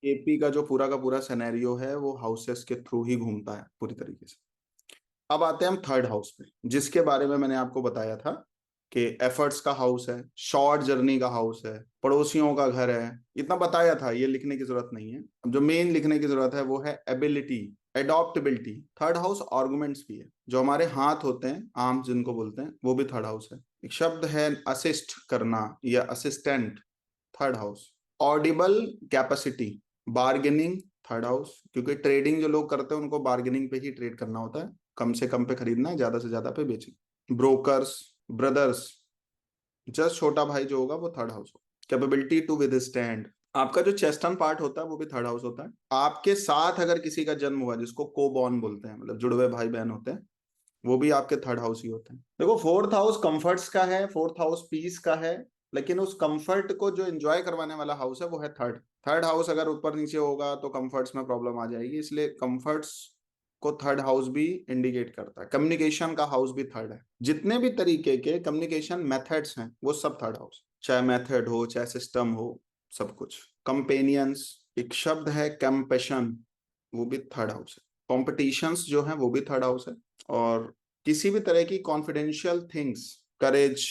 AP का जो पूरा का पूरा सिनेरियो है वो हाउसेस के थ्रू ही घूमता है पूरी तरीके से। अब आते हैं हम थर्ड हाउस पे, जिसके बारे में मैंने आपको बताया था कि एफर्ट्स का हाउस है, शॉर्ट जर्नी का हाउस है, पड़ोसियों का घर है। इतना बताया था, ये लिखने की जरूरत नहीं है। अब जो मेन लिखने की जरूरत है वो है एबिलिटी, एडॉप्टेबिलिटी। थर्ड हाउस आर्गुमेंट्स भी है, जो हमारे हाथ होते हैं, आर्म्स जिनको बोलते हैं, वो भी थर्ड हाउस है। एक शब्द है असिस्ट करना या assistant, third house. Audible capacity, bargaining, third house, क्योंकि ट्रेडिंग जो लोग करते हैं उनको बार्गेनिंग पे ही ट्रेड करना होता है, कम से कम पे खरीदना है, ज्यादा से ज्यादा पे बेचना। ब्रोकर्स, ब्रदर्स, जस्ट छोटा भाई जो होगा वो थर्ड हाउस होगा। कैपेबिलिटी टू विदस्टैंड, आपका जो चेस्टन पार्ट होता है वो भी थर्ड हाउस होता है। आपके साथ अगर किसी का जन्म हुआ, जिसको कोबॉर्न बोलते हैं, मतलब जुड़वे भाई बहन होते हैं, वो भी आपके थर्ड हाउस ही होते हैं। देखो फोर्थ हाउस कंफर्ट्स का है, फोर्थ हाउस पीस का है, लेकिन उस कंफर्ट को जो एंजॉय करवाने वाला हाउस है वो है थर्ड। थर्ड हाउस अगर ऊपर नीचे होगा तो कंफर्ट्स में प्रॉब्लम आ जाएगी, इसलिए कंफर्ट्स को थर्ड हाउस भी इंडिकेट करता है। कम्युनिकेशन का हाउस भी थर्ड है। जितने भी तरीके के कम्युनिकेशन मेथड्स हैं वो सब थर्ड हाउस, चाहे मेथड हो चाहे सिस्टम हो, सब कुछ। कंपेनियंस, एक शब्द है कैंपेशन, वो भी थर्ड हाउस है। कॉम्पिटिशंस जो है वो भी थर्ड हाउस है। और किसी भी तरह की कॉन्फिडेंशियल थिंग्स, करेज,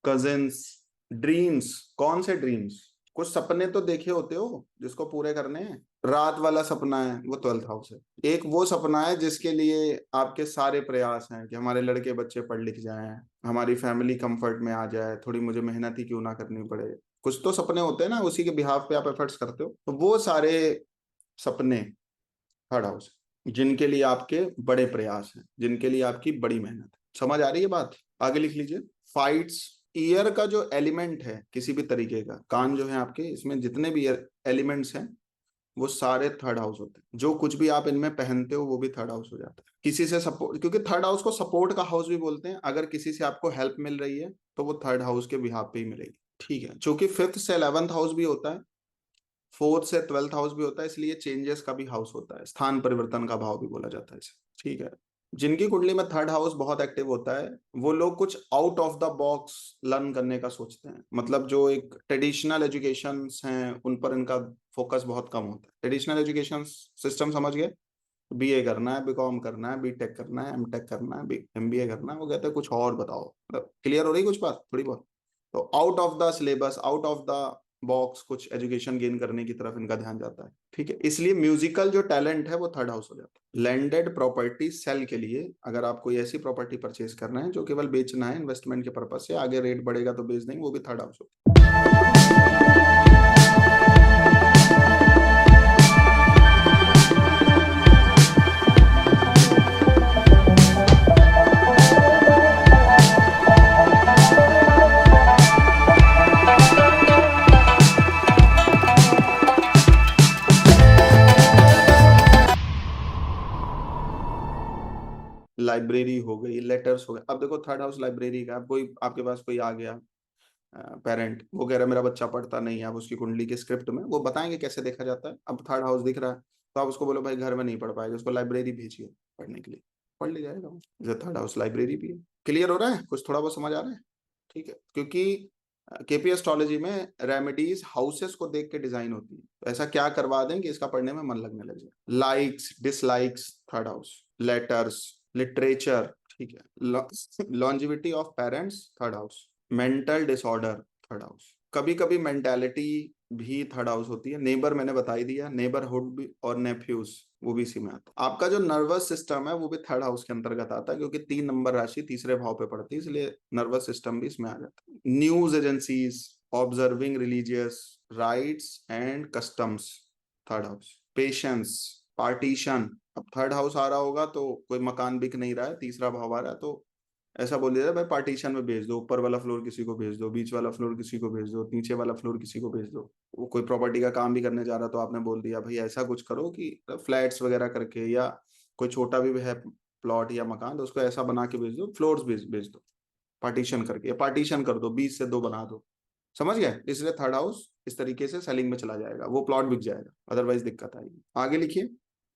कजिन्स, ड्रीम्स। कौन से ड्रीम्स? कुछ सपने तो देखे होते हो जिसको पूरे करने हैं। रात वाला सपना है वो ट्वेल्थ हाउस है। एक वो सपना है जिसके लिए आपके सारे प्रयास हैं कि हमारे लड़के बच्चे पढ़ लिख जाएं, हमारी फैमिली कंफर्ट में आ जाए, थोड़ी मुझे मेहनत ही क्यों ना करनी पड़े। कुछ तो सपने होते हैं ना, उसी के बिहाफ पे आप एफर्ट्स करते हो, तो वो सारे सपने थर्ड हाउस, जिनके लिए आपके बड़े प्रयास हैं, जिनके लिए आपकी बड़ी मेहनत है। समझ आ रही है बात? आगे लिख लीजिए। फाइट्स, ईयर का जो एलिमेंट है किसी भी तरीके का, कान जो है आपके, इसमें जितने भी एलिमेंट्स हैं वो सारे थर्ड हाउस होते हैं। जो कुछ भी आप इनमें पहनते हो वो भी थर्ड हाउस हो जाता है। किसी से सपोर्ट, क्योंकि थर्ड हाउस को सपोर्ट का हाउस भी बोलते हैं। अगर किसी से आपको हेल्प मिल रही है तो वो थर्ड हाउस के बिहाफ पे ही मिलेगी। ठीक है, चूंकि फिफ्थ से 11th हाउस भी होता है, फोर्थ से 12th हाउस भी होता है, इसलिए चेंजेस का भी हाउस होता है, स्थान परिवर्तन का भाव भी बोला जाता है इसे। ठीक है, जिनकी कुंडली में थर्ड हाउस बहुत एक्टिव होता है वो लोग कुछ out of the box learn करने का सोचते हैं। मतलब जो एक ट्रेडिशनल एजुकेशन हैं उन पर इनका फोकस बहुत कम होता है। ट्रेडिशनल एजुकेशन सिस्टम समझ गए? बीए करना है, बीकॉम करना है, बीटेक करना है, एमटेक करना है, एमबीए करना है, वो कहते हैं कुछ और बताओ। मतलब क्लियर हो रही कुछ बात थोड़ी बहुत? तो out of the syllabus, out of the box कुछ एजुकेशन गेन करने की तरफ इनका ध्यान जाता है। ठीक है, इसलिए म्यूजिकल जो टैलेंट है वो थर्ड हाउस हो जाता है। लैंडेड प्रॉपर्टी सेल के लिए, अगर आप कोई ऐसी प्रॉपर्टी परचेज करना है जो केवल बेचना है इन्वेस्टमेंट के पर्पज से, आगे रेट बढ़ेगा तो बेच देंगे, वो भी थर्ड हाउस होता है। लाइब्रेरी हो गई, लेटर्स हो गए। अब देखो थर्ड हाउस लाइब्रेरी का, कोई आपके पास कोई आ गया पेरेंट, वो कह रहा है मेरा बच्चा पढ़ता नहीं है, आप उसकी कुंडली के स्क्रिप्ट में वो बताएंगे कैसे देखा जाता है। अब थर्ड हाउस दिख रहा है तो आप उसको बोलो भाई घर में नहीं पढ़ पाएगा, उसको लाइब्रेरी भेजिए पढ़ने के लिए, पढ़ ले जाएगा वो। जैसे थर्ड हाउस लाइब्रेरी भी है। क्लियर हो रहा है? कुछ थोड़ा बहुत समझ आ रहा है? ठीक है, क्योंकि केपी एस्ट्रोलॉजी में रेमेडीज हाउसेस को देख के डिजाइन होती है, तो ऐसा क्या करवा दें कि इसका पढ़ने में मन लगने लग जाए। Likes, dislikes, third house. Letters, literature, ठीक है। Longevity of parents, third house. Mental disorder, third house. कभी कभी मेंटालिटी भी थर्ड हाउस होती है। नेबर मैंने बता ही दिया, नेबरहुड भी, और नेफ्यूज वो भी इसी में आता है। आपका जो नर्वस सिस्टम है वो भी थर्ड हाउस के अंतर्गत आता है, क्योंकि 3 नंबर राशि तीसरे भाव पे पड़ती है, इसलिए नर्वस सिस्टम भी इसमें आ जाता है। News agencies, observing religious rights and customs, third house. Patience, partition, अब थर्ड हाउस आ रहा होगा तो कोई मकान बिक नहीं रहा है, तीसरा भाव आ रहा है, तो ऐसा बोल दिया भाई पार्टीशन में भेज दो, ऊपर वाला फ्लोर किसी को भेज दो, बीच वाला फ्लोर किसी को भेज दो, नीचे वाला फ्लोर किसी को भेज दो। वो कोई प्रॉपर्टी का काम भी करने जा रहा तो आपने बोल दिया भाई ऐसा कुछ करो कि फ्लैट्स वगैरह करके, या कोई छोटा भी है प्लॉट या मकान तो उसको ऐसा बना के भेज दो, फ्लोर्स भेज दो पार्टीशन करके, या पार्टीशन कर दो, 20 से 2 बना दो। समझ गए? इसलिए थर्ड हाउस इस तरीके से सेलिंग में चला जाएगा, वो प्लॉट बिक जाएगा, अदरवाइज दिक्कत आएगी। आगे लिखिए।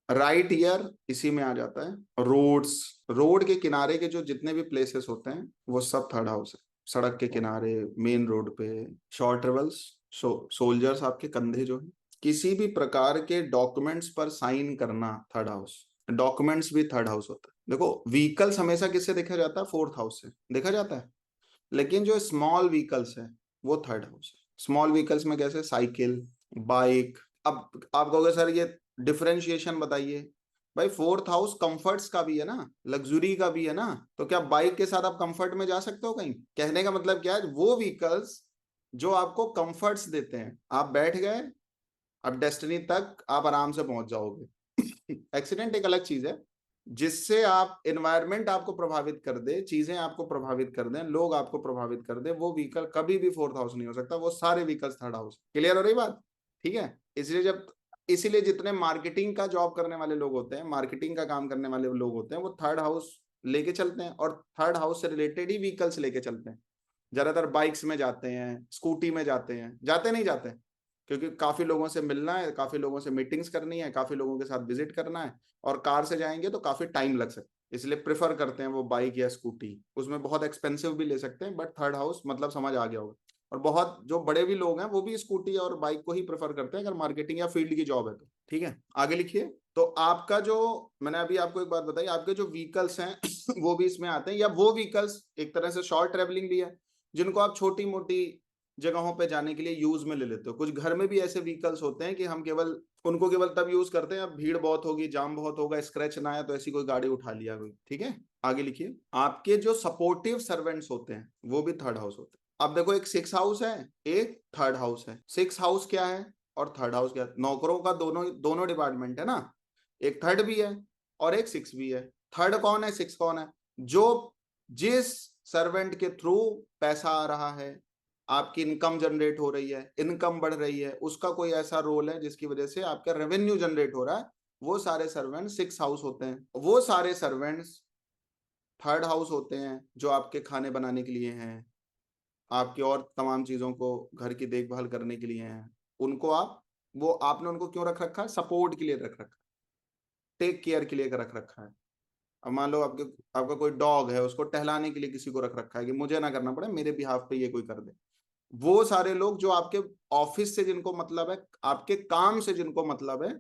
राइट ईयर इसी में आ जाता है। रोड्स, रोड के किनारे के जो जितने भी प्लेसेस होते हैं वो सब थर्ड हाउस है। सड़क के किनारे, मेन रोड पे, शॉर्ट ट्रेवल्स, सोल्जर्स आपके कंधे जो है, किसी भी प्रकार के डॉक्यूमेंट्स पर साइन करना थर्ड हाउस, डॉक्यूमेंट्स भी थर्ड हाउस होता है। देखो व्हीकल्स हमेशा किससे देखा जाता है, फोर्थ हाउस से देखा जाता है, लेकिन जो स्मॉल व्हीकल्स है वो थर्ड हाउस है। स्मॉल व्हीकल्स में कैसे, साइकिल, बाइक। अब आप कहोगे सर ये डिफरेंशिएशन बताइए। भाई फोर्थ हाउस कंफर्ट्स का भी है ना, लग्जरी का भी है ना, तो क्या बाइक के साथ आप कंफर्ट में जा सकते हो कहीं? कहने का मतलब क्या है, वो व्हीकल्स जो आपको कंफर्ट्स देते हैं, आप बैठ गए, अब डेस्टिनी तक आप आराम से पहुंच जाओगे। एक्सीडेंट एक अलग चीज है, जिससे आप एनवायरनमेंट आपको प्रभावित कर दे, चीजें आपको प्रभावित कर दें, लोग आपको प्रभावित कर दे, वो व्हीकल कभी भी फोर्थ हाउस नहीं हो सकता, वो सारे व्हीकल्स थर्ड हाउस। क्लियर हो रही बात? ठीक है। इसीलिए जितने मार्केटिंग का जॉब करने वाले लोग होते हैं, मार्केटिंग का काम करने वाले लोग होते हैं, वो थर्ड हाउस लेके चलते हैं, और थर्ड हाउस से रिलेटेड ही व्हीकल्स लेके चलते हैं। ज्यादातर बाइक्स में जाते हैं, स्कूटी में जाते हैं, जाते नहीं जाते, क्योंकि काफी लोगों से मिलना है, काफी लोगों से मीटिंग्स करनी है, काफी लोगों के साथ विजिट करना है, और कार से जाएंगे तो काफी टाइम लग सकता है, इसलिए प्रेफर करते हैं वो बाइक या स्कूटी। उसमें बहुत एक्सपेंसिव भी ले सकते हैं, बट थर्ड हाउस मतलब समझ आ गया होगा। और बहुत जो बड़े भी लोग हैं वो भी स्कूटी और बाइक को ही प्रेफर करते हैं, अगर मार्केटिंग या फील्ड की जॉब है तो। ठीक है, आगे लिखिए। तो आपका जो, मैंने अभी आपको एक बात बताई, आपके जो व्हीकल्स हैं वो भी इसमें आते हैं, या वो व्हीकल्स एक तरह से शॉर्ट ट्रेवलिंग भी है, जिनको आप छोटी मोटी जगहों पे जाने के लिए यूज में ले लेते हो। कुछ घर में भी ऐसे व्हीकल्स होते हैं कि हम केवल उनको केवल तब यूज करते हैं, अब भीड़ बहुत होगी, जाम बहुत होगा, स्क्रैच ना आया, तो ऐसी कोई गाड़ी उठा लिया कोई। ठीक है, आगे लिखिए। आपके जो सपोर्टिव सर्वेंट्स होते हैं वो भी थर्ड हाउस होते हैं। अब देखो, एक सिक्स हाउस है, एक थर्ड हाउस है। सिक्स हाउस क्या है और थर्ड हाउस क्या है? नौकरों का दोनों दोनों डिपार्टमेंट है ना, एक थर्ड भी है और एक सिक्स भी है। थर्ड कौन है, सिक्स कौन है? जो जिस सर्वेंट के थ्रू पैसा आ रहा है, आपकी इनकम जनरेट हो रही है, इनकम बढ़ रही है, उसका कोई ऐसा रोल है जिसकी वजह से आपका रेवेन्यू जनरेट हो रहा है, वो सारे सर्वेंट सिक्स हाउस होते हैं। वो सारे सर्वेंट्स थर्ड हाउस होते हैं जो आपके खाने बनाने के लिए हैं, आपकी और तमाम चीजों को घर की देखभाल करने के लिए हैं। उनको आप, वो आपने उनको क्यों रख रखा है? सपोर्ट के लिए रख रखा है, टेक केयर के लिए रख रखा है। अब मान लो आपका कोई डॉग है, उसको टहलाने के लिए किसी को रख रखा है कि मुझे ना करना पड़े, मेरे बिहाफ पे ये कोई कर दे। वो सारे लोग जो आपके ऑफिस से जिनको मतलब है, आपके काम से जिनको मतलब है,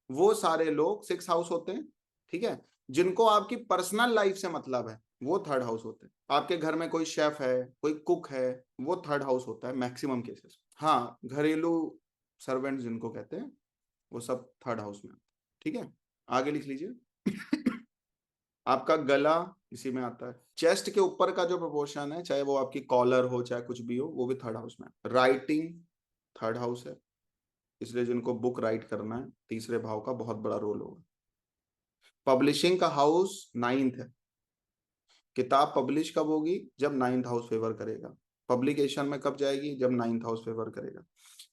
वो सारे लोग सिक्स हाउस होते हैं। ठीक है, जिनको आपकी पर्सनल लाइफ से मतलब है वो थर्ड हाउस होते हैं। आपके घर में कोई शेफ है, कोई कुक है, वो थर्ड हाउस होता है मैक्सिमम केसेस। हाँ, घरेलू सर्वेंट जिनको कहते हैं वो सब थर्ड हाउस में। ठीक है, आगे लिख लीजिए। आपका गला इसी में आता है। चेस्ट के ऊपर का जो प्रोपोर्शन है, चाहे वो आपकी कॉलर हो चाहे कुछ भी हो, वो भी थर्ड हाउस में है। राइटिंग थर्ड हाउस है, इसलिए जिनको बुक राइट करना है, तीसरे भाव का बहुत बड़ा रोल होगा। पब्लिशिंग का हाउस नाइन्थ है। किताब पब्लिश कब होगी? जब नाइन्थ हाउस फेवर करेगा। पब्लिकेशन में कब जाएगी? जब नाइन्थ हाउस फेवर करेगा।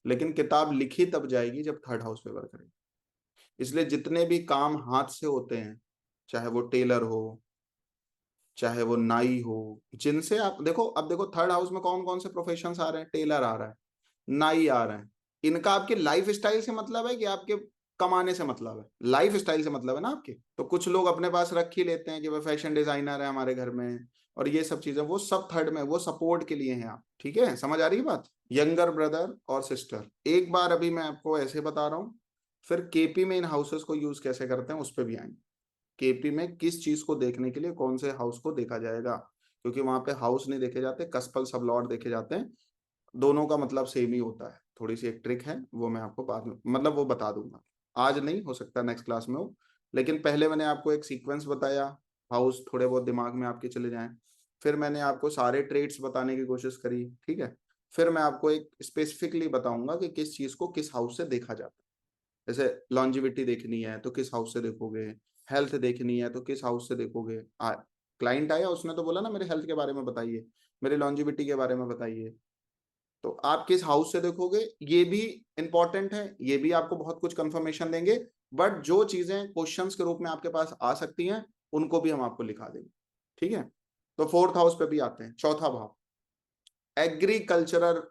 लेकिन किताब लिखी तब जाएगी जब थर्ड हाउस फेवर करेगा। इसलिए जितने भी काम हाथ से होते हैं, चाहे वो टेलर हो, चाहे वो नाई हो, जिनसे आप देखो, अब देखो थर्ड हाउस में कौन कौन से प्रोफेशन आ रहे हैं? टेलर आ रहा है, नाई आ रहा है। इनका आपके लाइफ स्टाइल से मतलब है कि आपके कमाने से मतलब है? लाइफ स्टाइल से मतलब है ना आपके। तो कुछ लोग अपने पास रख ही लेते हैं कि वह फैशन डिजाइनर है हमारे घर में, और ये सब चीजें, वो सब थर्ड में, वो सपोर्ट के लिए हैं आप। ठीक है, समझ आ रही है बात? यंगर ब्रदर और सिस्टर, एक बार अभी मैं आपको ऐसे बता रहा हूँ, फिर केपी में इन हाउसेस को यूज कैसे करते हैं उस पर भी आएंगे। केपी में किस चीज को देखने के लिए कौन से हाउस को देखा जाएगा, क्योंकि वहां पे हाउस नहीं देखे जाते, कस्पल सब लॉर्ड देखे जाते हैं। दोनों का मतलब सेम ही होता है। थोड़ी सी एक ट्रिक है, वो मैं आपको बाद में मतलब वो बता दूंगा, आज नहीं, हो सकता नेक्स्ट क्लास में हो। लेकिन पहले मैंने आपको एक सीक्वेंस बताया, हाउस थोड़े बहुत दिमाग में आपके चले जाएं। फिर मैंने आपको सारे ट्रेड्स बताने की कोशिश करी। ठीक है, फिर मैं आपको एक स्पेसिफिकली बताऊंगा कि किस चीज को किस हाउस से देखा जाता है। जैसे लॉन्जिविटी देखनी है तो किस हाउस से देखोगे, हेल्थ देखनी है तो किस हाउस से देखोगे। क्लाइंट आया, उसने तो बोला ना मेरे हेल्थ के बारे में बताइए, मेरे लॉन्जिविटी के बारे में बताइए, तो आप किस हाउस से देखोगे, ये भी इंपॉर्टेंट है, ये भी आपको बहुत कुछ कंफर्मेशन देंगे। बट जो चीजें क्वेश्चंस के रूप में आपके पास आ सकती हैं, उनको भी हम आपको लिखा देंगे। ठीक है, तो फोर्थ हाउस पे भी आते हैं। चौथा भाव एग्रीकल्चरल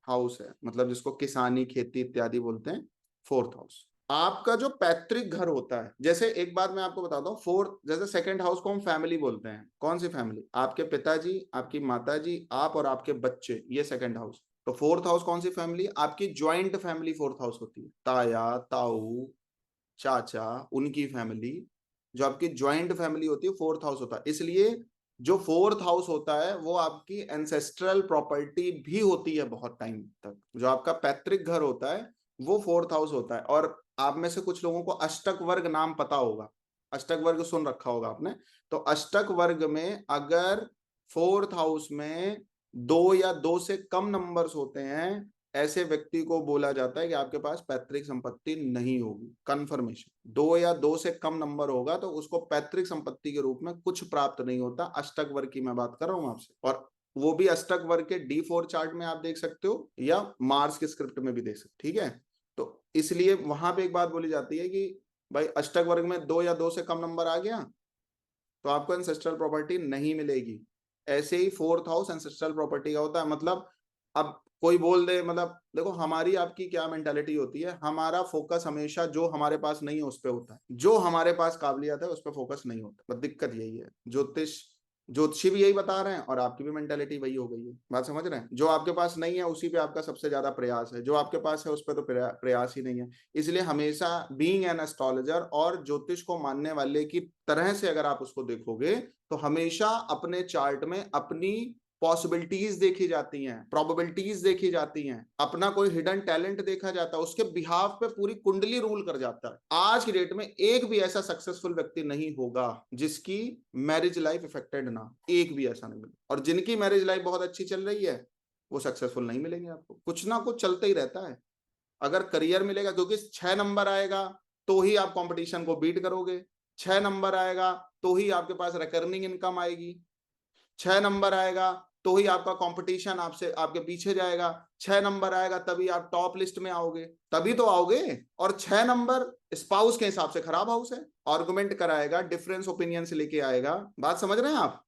हाउस है, मतलब जिसको किसानी खेती इत्यादि बोलते हैं, फोर्थ हाउस। आपका जो पैतृक घर होता है, जैसे एक बात मैं आपको बताता हूँ, फोर्थ, जैसे सेकंड हाउस को हम फैमिली बोलते हैं। कौन सी फैमिली? आपके पिताजी, आपकी माताजी, आप और आपके बच्चे, ये सेकंड हाउस। तो फोर्थ हाउस कौन सी फैमिली? आपकी ज्वाइंट फैमिली फोर्थ हाउस होती है। ताया, ताऊ, चाचा, उनकी फैमिली, जो आपकी ज्वाइंट फैमिली होती है, फोर्थ हाउस होता है। इसलिए जो फोर्थ हाउस होता है वो आपकी एंसेस्ट्रल प्रॉपर्टी भी होती है बहुत टाइम तक। जो आपका पैतृक घर होता है वो फोर्थ हाउस होता है। और आप में से कुछ लोगों को अष्टक वर्ग नाम पता होगा, अष्टक वर्ग सुन रखा होगा आपने। तो अष्टक वर्ग में अगर फोर्थ हाउस में 2 या 2 से कम नंबर्स होते हैं, ऐसे व्यक्ति को बोला जाता है कि आपके पास पैतृक संपत्ति नहीं होगी। कंफर्मेशन, 2 या 2 से कम नंबर होगा तो उसको पैतृक संपत्ति के रूप में कुछ प्राप्त नहीं होता। अष्टक वर्ग की मैं बात कर रहा हूं आपसे, और वो भी अष्टक वर्ग के D4 चार्ट में आप देख सकते हो या मार्स के स्क्रिप्ट में भी देख सकते, ठीक है। तो इसलिए वहां पे एक बात बोली जाती है कि भाई अष्टक वर्ग में 2 या 2 से कम नंबर आ गया तो आपको एंसेस्ट्रल प्रॉपर्टी नहीं मिलेगी। ऐसे ही फोर्थ हाउस एंसेस्ट्रल प्रॉपर्टी का होता है। मतलब अब कोई बोल दे, मतलब देखो हमारी आपकी क्या मेंटालिटी होती है, हमारा फोकस हमेशा जो हमारे पास नहीं है उस पर होता है, जो हमारे पास काबिलियत है उस पर फोकस नहीं होता। बस दिक्कत यही है। ज्योतिषी भी यही बता रहे हैं और आपकी भी मेंटालिटी वही हो गई है। बात समझ रहे हैं? जो आपके पास नहीं है उसी पे आपका सबसे ज्यादा प्रयास है, जो आपके पास है उस पर तो प्रयास ही नहीं है। इसलिए हमेशा बीइंग एन एस्ट्रोलॉजर और ज्योतिष को मानने वाले की तरह से अगर आप उसको देखोगे तो हमेशा अपने चार्ट में अपनी पॉसिबिलिटीज देखी जाती हैं, प्रोबेबिलिटीज देखी जाती हैं, अपना कोई हिडन टैलेंट देखा जाता है, उसके बिहाफ पे पूरी कुंडली रूल कर जाता है। आज की डेट में एक भी ऐसा सक्सेसफुल व्यक्ति नहीं होगा जिसकी मैरिज लाइफ इफेक्टेड ना, एक भी ऐसा नहीं मिलेगा। और जिनकी मैरिज लाइफ बहुत अच्छी चल रही है वो सक्सेसफुल नहीं मिलेंगे आपको। कुछ ना कुछ चलता ही रहता है। अगर करियर मिलेगा, क्योंकि 6 नंबर आएगा तो ही आप कंपटीशन को बीट करोगे, 6 नंबर आएगा तो ही आपके पास रिकरिंग इनकम आएगी, 6 नंबर आएगा तो ही आपका कंपटीशन आपसे आपके पीछे जाएगा, 6 नंबर आएगा तभी आप टॉप लिस्ट में आओगे, तभी तो आओगे। और 6 नंबर स्पाउस के हिसाब से खराब हाउस है, आर्गुमेंट कराएगा, डिफरेंस ओपिनियन से लेके आएगा। बात समझ रहे हैं आप?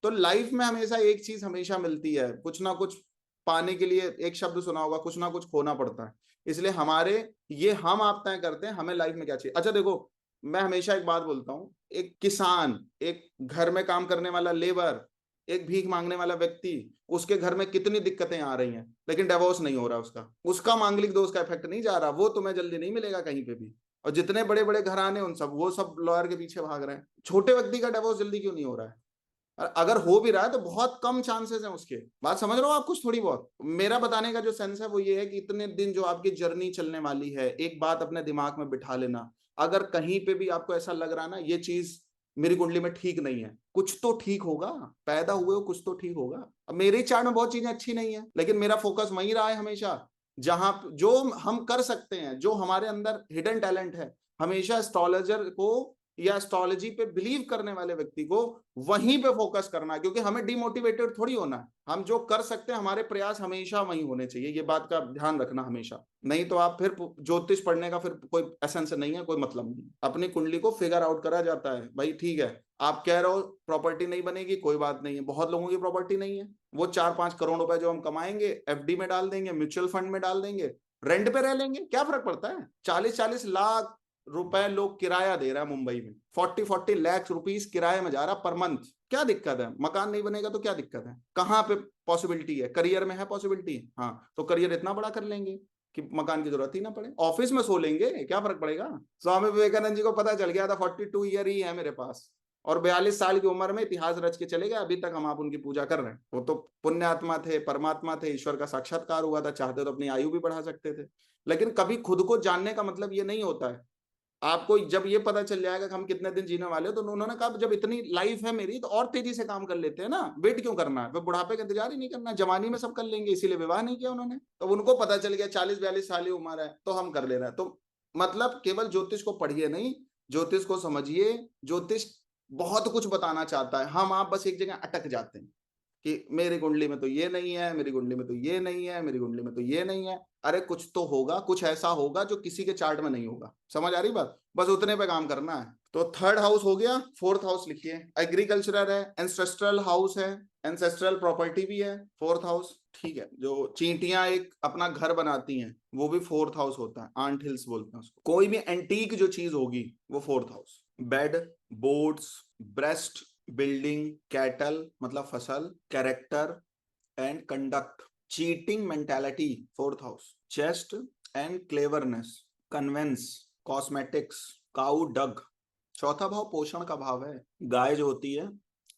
तो लाइफ में हमेशा एक चीज हमेशा मिलती है, कुछ ना कुछ पाने के लिए, एक शब्द सुना होगा, कुछ ना कुछ खोना पड़ता है। इसलिए हमारे ये हम आप तय करते हैं हमें लाइफ में क्या चाहिए। अच्छा देखो, मैं हमेशा एक बात बोलता हूं, एक किसान, एक घर में काम करने वाला लेबर, एक भीख मांगने वाला व्यक्ति, उसके घर में कितनी दिक्कतें आ रही हैं लेकिन डिवोर्स नहीं हो रहा, उसका मांगलिक दोष का इफेक्ट नहीं जा रहा, वो तुम्हें जल्दी नहीं मिलेगा कहीं पे भी। और जितने बड़े बड़े घराने उन सब, वो सब लॉयर के पीछे भाग रहे हैं। छोटे व्यक्ति का डिवोर्स जल्दी क्यों नहीं हो रहा है? अगर हो भी रहा है तो बहुत कम चांसेस हैं उसके। बात समझ रहे हो आप? कुछ थोड़ी बहुत मेरा बताने का जो सेंस है वो ये है कि इतने दिन जो आपकी जर्नी चलने वाली है, एक बात अपने दिमाग में बिठा लेना, अगर कहीं पे भी आपको ऐसा लग रहा है ना ये चीज मेरी कुंडली में ठीक नहीं है, कुछ तो ठीक होगा। पैदा हुए हो, कुछ तो ठीक होगा। अब मेरे चार्ट में बहुत चीजें अच्छी नहीं है लेकिन मेरा फोकस वहीं रहा है हमेशा, जहां जो हम कर सकते हैं, जो हमारे अंदर हिडन टैलेंट है। हमेशा एस्ट्रोलॉजर को या एस्ट्रोलॉजी पे बिलीव करने वाले व्यक्ति को वहीं पे फोकस करना है, क्योंकि हमें डिमोटिवेटेड थोड़ी होना है। हम जो कर सकते हैं हमारे प्रयास हमेशा वहीं होने चाहिए, ये बात का ध्यान रखना हमेशा। नहीं तो आप फिर ज्योतिष पढ़ने का फिर कोई एसेंस नहीं है, कोई मतलब नहीं। अपनी कुंडली को फिगर आउट करा जाता है। भाई ठीक है, आप कह रहे हो प्रॉपर्टी नहीं बनेगी, कोई बात नहीं है, बहुत लोगों की प्रॉपर्टी नहीं है। वो 4-5 करोड़ रुपए जो हम कमाएंगे एफडी में डाल देंगे, म्यूचुअल फंड में डाल देंगे, रेंट पे रह लेंगे, क्या फर्क पड़ता है? 40-40 लाख रुपए लोग किराया दे रहा है मुंबई में, 40-40 लाख रुपीस किराए में जा रहा पर मंथ। क्या दिक्कत है? मकान नहीं बनेगा तो क्या दिक्कत है? कहाँ पे पॉसिबिलिटी है? करियर में है पॉसिबिलिटी? हाँ, तो करियर इतना बड़ा कर लेंगे कि मकान की जरूरत ही ना पड़े, ऑफिस में सो लेंगे, क्या फर्क पड़ेगा? स्वामी विवेकानंद जी को पता चल गया था 42 ईयर ही है मेरे पास, और 42 साल की उम्र में इतिहास रच के चले गए, अभी तक हम आप उनकी पूजा कर रहे हैं। वो तो पुण्य आत्मा थे, परमात्मा थे, ईश्वर का साक्षात्कार हुआ था, चाहते तो अपनी आयु भी बढ़ा सकते थे। लेकिन कभी खुद को जानने का मतलब ये नहीं होता है। आपको जब ये पता चल जाएगा कि हम कितने दिन जीने वाले हो, तो उन्होंने कहा जब इतनी लाइफ है मेरी तो और तेजी से काम कर लेते हैं ना, वेट क्यों करना है? बुढ़ापे का इंतजार ही नहीं करना, जवानी में सब कर लेंगे। इसीलिए विवाह नहीं किया उन्होंने। तो उनको पता चल गया 40-42 साल की उम्र है तो हम कर ले रहे हैं। तो मतलब केवल ज्योतिष को पढ़िए नहीं, ज्योतिष को समझिए। ज्योतिष बहुत कुछ बताना चाहता है, हम आप बस एक जगह अटक जाते हैं कि मेरी कुंडली में तो ये नहीं है, मेरी कुंडली में तो ये नहीं है, मेरी कुंडली में तो ये नहीं है। अरे कुछ तो होगा, कुछ ऐसा होगा जो किसी के चार्ट में नहीं होगा। समझ आ रही बात? बस उतने पे काम करना है। तो थर्ड हाउस हो गया। फोर्थ हाउस लिखिए, एग्रीकल्चरल है, एंसेस्ट्रल हाउस है, एंसेस्ट्रल प्रॉपर्टी भी है, फोर्थ हाउस। ठीक है, जो चींटियां एक अपना घर बनाती हैं वो भी फोर्थ हाउस होता है, आंट हिल्स बोलते हैं उसको। कोई भी एंटीक जो चीज होगी वो fourth house. Bed, boards, breast, building, cattle मतलब फसल, character and conduct, cheating mentality, fourth house. Chest and cleverness, conveyance, cosmetics, cow dung. चौथा भाव पोषण का भाव है। गाय जो होती है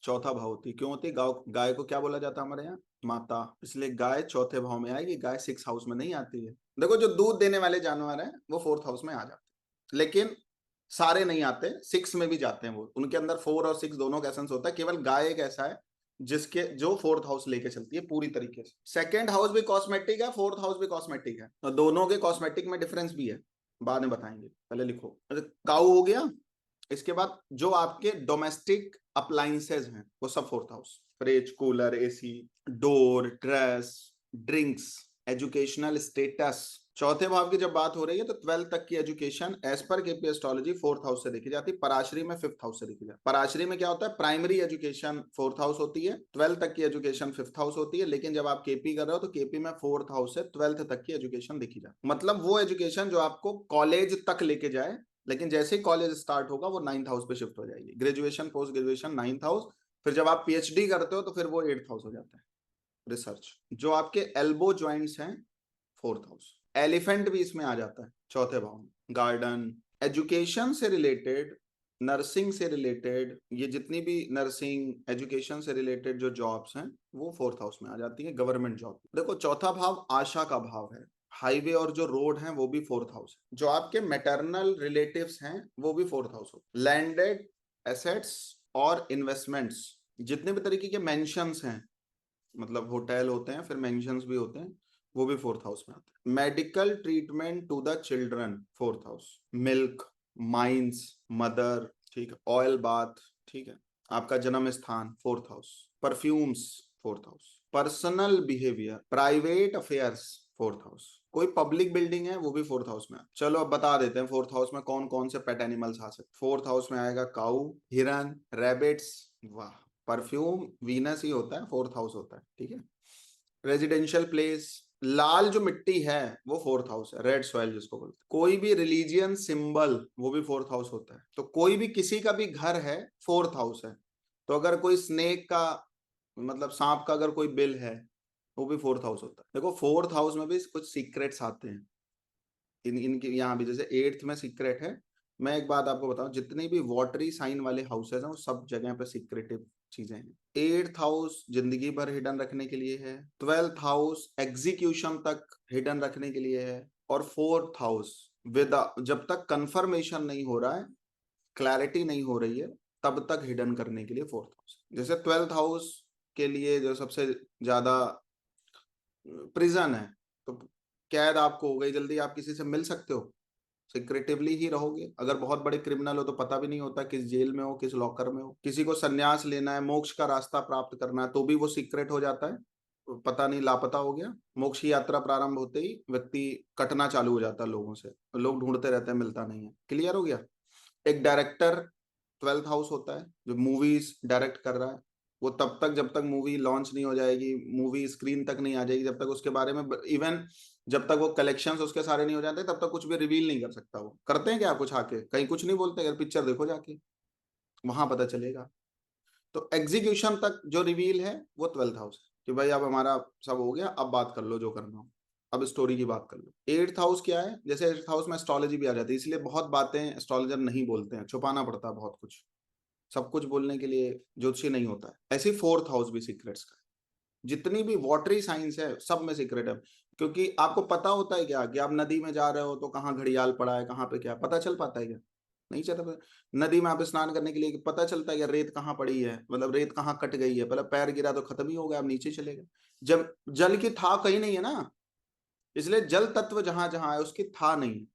चौथा भाव होती है। क्यों होती है? गाय को क्या बोला जाता है हमारे यहाँ? माता। इसलिए गाय चौथे भाव में आएगी, गाय सिक्स हाउस में नहीं आती है। देखो जो दूध देने वाले जानवर हैं वो फोर्थ हाउस में आ जाते हैं, लेकिन सारे नहीं आते, सिक्स में भी जाते हैं वो। उनके अंदर फोर और सिक्स दोनों का एसेंस होता है। केवल गाय एक ऐसा है जिसके जो फोर्थ हाउस लेके चलती है पूरी तरीके से। सेकेंड हाउस भी कॉस्मेटिक है, फोर्थ हाउस भी कॉस्मेटिक है, और दोनों के कॉस्मेटिक में डिफरेंस भी है, बाद में बताएंगे, पहले लिखो। काऊ हो गया। इसके बाद जो आपके डोमेस्टिक अप्लायंसेज हैं वो सब fourth house. Fridge, cooler, AC, door, dress, drinks, educational status. चौथे भाव की जब बात हो रही है तो 12th तक की एजुकेशन एज पर केपी एस्ट्रोलॉजी फोर्थ हाउस से देखी जाती है। पराशरी में फिफ्थ हाउस से देखी जाती है। पराशरी में क्या होता है? प्राइमरी एजुकेशन फोर्थ हाउस होती है, 12th तक की एजुकेशन फिफ्थ हाउस होती है। लेकिन जब आप केपी कर रहे हो तो केपी में फोर्थ हाउस से 12th तक की एजुकेशन देखी जाती है। मतलब वो एजुकेशन जो आपको कॉलेज तक लेके जाए, लेकिन जैसे ही कॉलेज स्टार्ट होगा वो 9th हाउस पे शिफ्ट हो जाएगी। Graduation, post graduation 9th house, फिर जब आप पीएचडी करते हो तो फिर वो 8th हाउस हो जाता है। रिसर्च, जो आपके एल्बो जॉइंट्स हैं फोर्थ हाउस। एलिफेंट भी इसमें आ जाता है चौथे भाव में। गार्डन, एजुकेशन से रिलेटेड, नर्सिंग से रिलेटेड, ये जितनी भी नर्सिंग एजुकेशन से रिलेटेड जो जॉब्स हैं वो फोर्थ हाउस में आ जाती है, गवर्नमेंट जॉब। देखो चौथा भाव आशा का भाव है। हाईवे और जो रोड हैं वो भी फोर्थ हाउस है। जो आपके मैटरनल रिलेटिव्स हैं वो भी फोर्थ हाउस हो। लैंडेड एसेट्स और इन्वेस्टमेंट्स, जितने भी तरीके के मेंशंस हैं, मतलब होटल होते हैं, फिर मेंशंस भी होते हैं, वो भी फोर्थ हाउस में आते हैं। Medical treatment to the children fourth house. Milk, mines, mother, ठीक है, ऑयल बाथ, ठीक है, आपका जन्म स्थान fourth house. Perfumes fourth house. Personal behaviour, private affairs fourth house. कोई पब्लिक बिल्डिंग है वो भी फोर्थ हाउस में। चलो अब बता देते हैं फोर्थ हाउस में कौन कौन से पेट एनिमल्स आ सकते। फोर्थ हाउस में आएगा काऊ, हिरन, रैबिट्स। वाह, परफ्यूम वीनस ही होता है, फोर्थ हाउस होता है, ठीक है। रेजिडेंशियल प्लेस, लाल जो मिट्टी है वो फोर्थ हाउस है, रेड सॉइल जिसको बोलते हैं। कोई भी रिलीजियन सिंबल वो भी फोर्थ हाउस होता है। तो कोई भी किसी का भी घर है फोर्थ हाउस है। तो अगर कोई स्नेक का, मतलब सांप का अगर कोई बिल है वो भी फोर्थ हाउस होता है। देखो फोर्थ हाउस में भी कुछ सीक्रेट्स आते हैं इनके यहाँ भी। जैसे एट्थ में सीक्रेट है। मैं एक बात आपको बताऊं, जितने भी वाटरी साइन वाले हाउसेज हैं वो सब जगह पे सीक्रेटिव चीजें हैं। एट्थ हाउस जिंदगी भर हिडन रखने के लिए है। 12th हाउस एग्जीक्यूशन तक हिडन रखने के लिए है। और फोर्थ हाउस विद, जब तक कंफर्मेशन नहीं हो रहा है, क्लैरिटी नहीं हो रही है, तब तक हिडन करने के लिए फोर्थ हाउस। जैसे 12th हाउस के लिए जो सबसे ज्यादा प्रिजन है, तो कैद आपको हो गई, जल्दी आप किसी से मिल सकते हो, सिक्रेटिवली ही रहोगे। अगर बहुत बड़े क्रिमिनल हो तो पता भी नहीं होता किस जेल में हो, किस लॉकर में हो। किसी को संन्यास लेना है, मोक्ष का रास्ता प्राप्त करना है, तो भी वो सीक्रेट हो जाता है, पता नहीं, लापता हो गया। मोक्ष की यात्रा प्रारंभ होते ही व्यक्ति कटना चालू हो जाता है लोगों से, लोग ढूंढते रहते हैं, मिलता नहीं है। क्लियर हो गया? एक डायरेक्टर 12th हाउस होता है जो मूवीज डायरेक्ट कर रहा है, वो तब तक जब तक मूवी लॉन्च नहीं हो जाएगी, मूवी स्क्रीन तक नहीं आ जाएगी, जब तक उसके बारे में, इवन जब तक वो कलेक्शंस उसके सारे नहीं हो जाते तब तक कुछ भी रिवील नहीं कर सकता। वो करते हैं क्या कुछ आके? कहीं कुछ नहीं बोलते, अगर पिक्चर देखो जाके वहां पता चलेगा। तो एग्जीक्यूशन तक जो रिवील है वो 12th हाउस है, कि भाई अब हमारा सब हो गया, अब बात कर लो जो करना हो, अब स्टोरी की बात कर लो। एट्थ हाउस क्या है? जैसे एट्थ हाउस में एस्ट्रोलॉजी भी आ जाती है, इसलिए बहुत बातें एस्ट्रोलॉजर नहीं बोलते हैं, छुपाना पड़ता है बहुत कुछ। सब कुछ बोलने के लिए ज्योतिषी नहीं होता है। ऐसे फोर्थ हाउस भी सीक्रेट्स का, जितनी भी वाटरी साइंस है सब में सीक्रेट है। क्योंकि आपको पता होता है क्या कि आप नदी में जा रहे हो तो कहाँ घड़ियाल पड़ा है, कहाँ पे क्या पता चल पाता है क्या? नहीं चलता। नदी में आप स्नान करने के लिए पता चलता है कि रेत कहाँ पड़ी है, मतलब रेत कहाँ कट गई है, पहले पैर गिरा तो खत्म ही हो गया, आप नीचे चले गए। जब जल की था कहीं नहीं है ना, इसलिए जल तत्व जहां जहां है उसकी था नहीं है,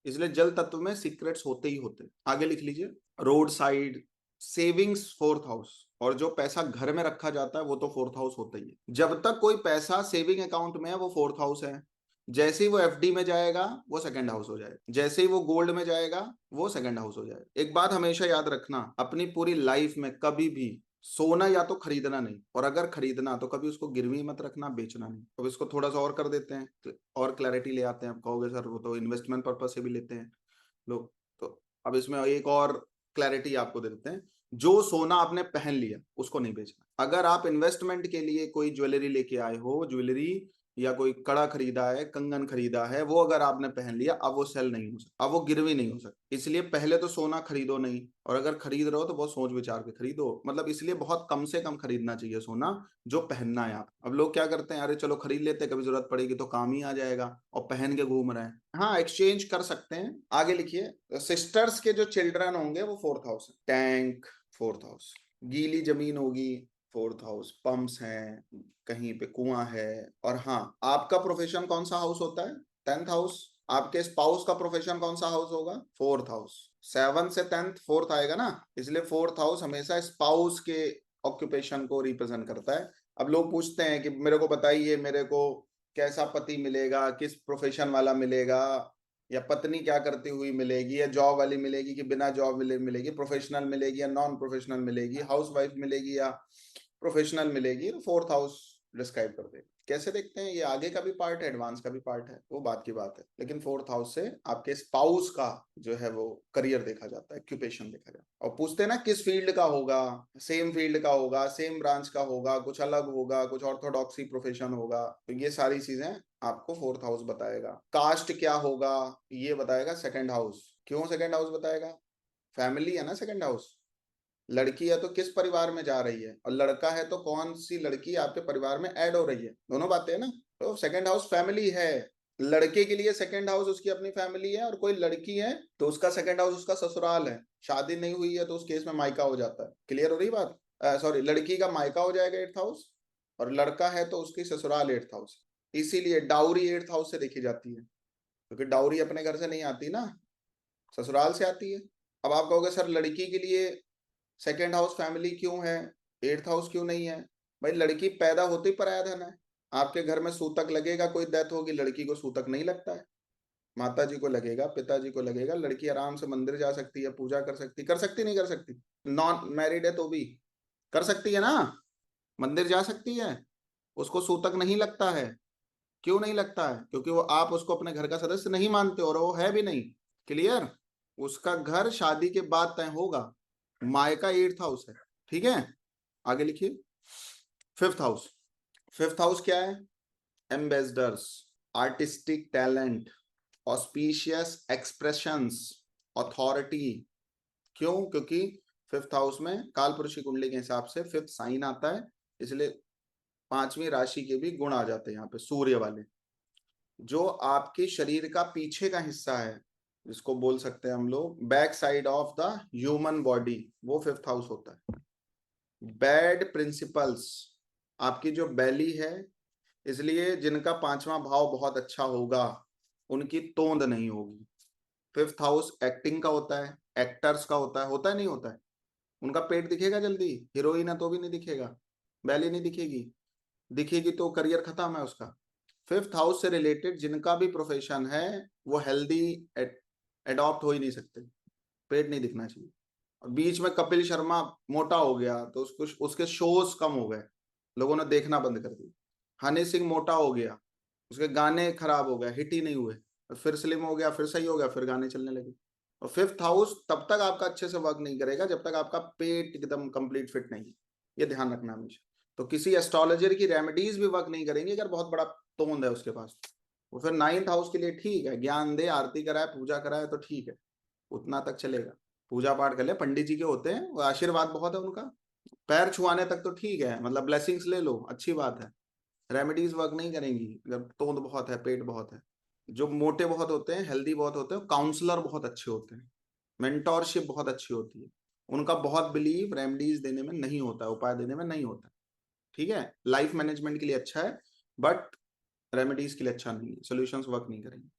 इसलिए जल तत्व में सीक्रेट्स होते ही होते। आगे लिख लीजिए। Road side savings fourth house, और जो पैसा घर में रखा जाता है वो तो फोर्थ हाउस होता ही है। जब तक कोई पैसा सेविंग अकाउंट में है वो फोर्थ हाउस है। जैसे ही वो एफडी में जाएगा वो सेकंड हाउस हो जाएगा, जैसे ही वो गोल्ड में जाएगा वो सेकंड हाउस हो जाएगा। एक बात हमेशा याद रखना, अपनी पूरी लाइफ में कभी भी सोना या तो खरीदना नहीं, और अगर खरीदना तो कभी उसको गिरवी मत रखना, बेचना नहीं। अब इसको थोड़ा सा और कर देते हैं तो और क्लैरिटी ले आते हैं। आप कहोगे सर वो तो इन्वेस्टमेंट पर्पज से भी लेते हैं लोग, तो अब इसमें एक और क्लैरिटी आपको दे देते हैं। जो सोना आपने पहन लिया उसको नहीं बेचना, अगर आप इन्वेस्टमेंट के लिए कोई ज्वेलरी लेके आए हो, ज्वेलरी या कोई कड़ा खरीदा है, कंगन खरीदा है, वो अगर आपने पहन लिया, अब वो सेल नहीं हो सकता, अब वो गिरवी नहीं हो सकती। इसलिए पहले तो सोना खरीदो नहीं, और अगर खरीद रहे हो तो बहुत सोच विचार के खरीदो। मतलब इसलिए बहुत कम से कम खरीदना चाहिए सोना जो पहनना है आप। अब लोग क्या करते हैं, अरे चलो खरीद लेते हैं, कभी जरूरत पड़ेगी तो काम ही आ जाएगा, और पहन के घूम रहे हैं। हाँ, एक्सचेंज कर सकते हैं। आगे लिखिए, सिस्टर्स के जो चिल्ड्रन होंगे वो 4th हाउस है। टैंक 4th हाउस, गीली जमीन होगी 4th हाउस, पंप्स हैं, कहीं पे कुआं है। और हाँ, आपका प्रोफेशन कौन सा हाउस होता है? 10th house. आपके स्पाउस का प्रोफेशन कौन सा हाउस होगा? 4th house. 7 से 10th 4th आएगा ना, इसलिए 4th हाउस हमेशा स्पाउस के ऑक्यूपेशन को रिप्रेजेंट करता है। अब लोग पूछते हैं कि मेरे को बताइए, मेरे को कैसा पति मिलेगा, किस प्रोफेशन वाला मिलेगा, या पत्नी क्या करती हुई मिलेगी, या जॉब वाली मिलेगी कि बिना जॉब मिलेगी, प्रोफेशनल मिलेगी या नॉन प्रोफेशनल मिलेगी, हाउस वाइफ मिलेगी या प्रोफेशनल मिलेगी। 4th हाउस डिस्क्राइब कर देगा। कैसे देखते हैं, ये आगे का भी पार्ट है, एडवांस का भी पार्ट है, वो बात की बात है। लेकिन 4th हाउस से आपके स्पाउस का जो है वो करियर देखा जाता है, ऑक्यूपेशन देखा जाता है। और पूछते हैं ना किस फील्ड का होगा, सेम फील्ड का होगा, सेम ब्रांच का होगा, कुछ अलग होगा, कुछ ऑर्थोडॉक्सी प्रोफेशन होगा, तो ये सारी चीजें आपको 4th हाउस बताएगा। कास्ट क्या होगा ये बताएगा 2nd हाउस। क्यों 2nd हाउस बताएगा? फैमिली है ना 2nd हाउस। लड़की है तो किस परिवार में जा रही है, और लड़का है तो कौन सी लड़की आपके परिवार में ऐड हो रही है, दोनों बातें है ना। तो 2nd हाउस फैमिली है। लड़के के लिए 2nd हाउस उसकी अपनी फैमिली है, और कोई लड़की है तो उसका 2nd हाउस उसका ससुराल है। शादी नहीं हुई है तो उस केस में मायका हो जाता है। क्लियर हो रही बात? सॉरी, लड़की का मायका हो जाएगा 8th हाउस, और लड़का है तो उसकी ससुराल 8th हाउस। इसीलिए डाउरी 8th हाउस से देखी जाती है, क्योंकि डाउरी अपने घर से नहीं आती ना, ससुराल से आती है। अब आप कहोगे सर लड़की के लिए 2nd हाउस फैमिली क्यों है, 8th हाउस क्यों नहीं है? भाई लड़की पैदा होते ही पराया धन है। आपके घर में सूतक लगेगा, कोई डेथ होगी, लड़की को सूतक नहीं लगता है। माता जी को लगेगा, पिताजी को लगेगा, लड़की आराम से मंदिर जा सकती है, पूजा कर सकती नहीं कर सकती? नॉन मैरिड है तो भी कर सकती है ना, मंदिर जा सकती है, उसको सूतक नहीं लगता है। क्यों नहीं लगता है? क्योंकि वो आप उसको अपने घर का सदस्य नहीं मानते और वो है भी नहीं। क्लियर? उसका घर शादी के बाद तय होगा। मायका 8th हाउस है। ठीक है, आगे लिखिए। 5th house. 5th हाउस क्या है? Ambassadors, artistic talent, auspicious expressions, authority. क्यों? क्योंकि 5th हाउस में काल पुरुष की कुंडली के हिसाब से 5th साइन आता है, इसलिए 5वीं राशि के भी गुण आ जाते हैं यहाँ पे, सूर्य वाले। जो आपके शरीर का पीछे का हिस्सा है, जिसको बोल सकते हैं हम लोग back side of the human body, वो 5th हाउस होता है। बैड प्रिंसिपल्स, आपकी जो बैली है, इसलिए जिनका 5वां भाव बहुत अच्छा होगा उनकी तोंद नहीं होगी। 5th हाउस एक्टिंग का होता है, एक्टर्स का होता है नहीं होता है? उनका पेट दिखेगा जल्दी, हीरोइन है तो भी नहीं दिखेगा, बैली नहीं दिखेगी, दिखेगी तो करियर खत्म है उसका। 5th हाउस से रिलेटेड जिनका भी प्रोफेशन है वो हेल्दी एडॉप्ट हो ही नहीं सकते, पेट नहीं दिखना चाहिए। और बीच में कपिल शर्मा मोटा हो गया तो उसको उसके शोज कम हो गए, लोगों ने देखना बंद कर दिया। हनी सिंह मोटा हो गया, उसके गाने खराब हो गए, हिट ही नहीं हुए। और फिर स्लिम हो गया, फिर सही हो गया, फिर गाने चलने लगे। और 5th हाउस तब तक आपका अच्छे से वर्क नहीं करेगा जब तक आपका पेट एकदम कंप्लीट फिट नहीं है, ये ध्यान रखना हमेशा। तो किसी एस्ट्रोलॉजर की रेमेडीज भी वर्क नहीं करेंगे अगर बहुत बड़ा तोंद है उसके पास। वो फिर 9th हाउस के लिए ठीक है, ज्ञान दे, आरती कराए, पूजा कराए तो ठीक है, उतना तक चलेगा। पूजा पाठ कर ले, पंडित जी के होते हैं, वो आशीर्वाद बहुत है उनका। पैर छुआने तक तो ठीक है, मतलब ब्लेसिंग्स ले लो, अच्छी बात है। रेमेडीज वर्क नहीं करेंगी जब तोंद बहुत है, पेट बहुत है। जो मोटे बहुत होते हैं, हेल्दी बहुत होते हैं, काउंसलर बहुत अच्छे होते हैं, मेंटोरशिप बहुत अच्छी होती है, उनका बहुत बिलीव रेमेडीज देने में नहीं होता है, उपाय देने में नहीं होता है। ठीक है, लाइफ मैनेजमेंट के लिए अच्छा है, बट रेमेडीज के लिए अच्छा नहीं है, सोल्यूशंस वर्क नहीं करेंगे।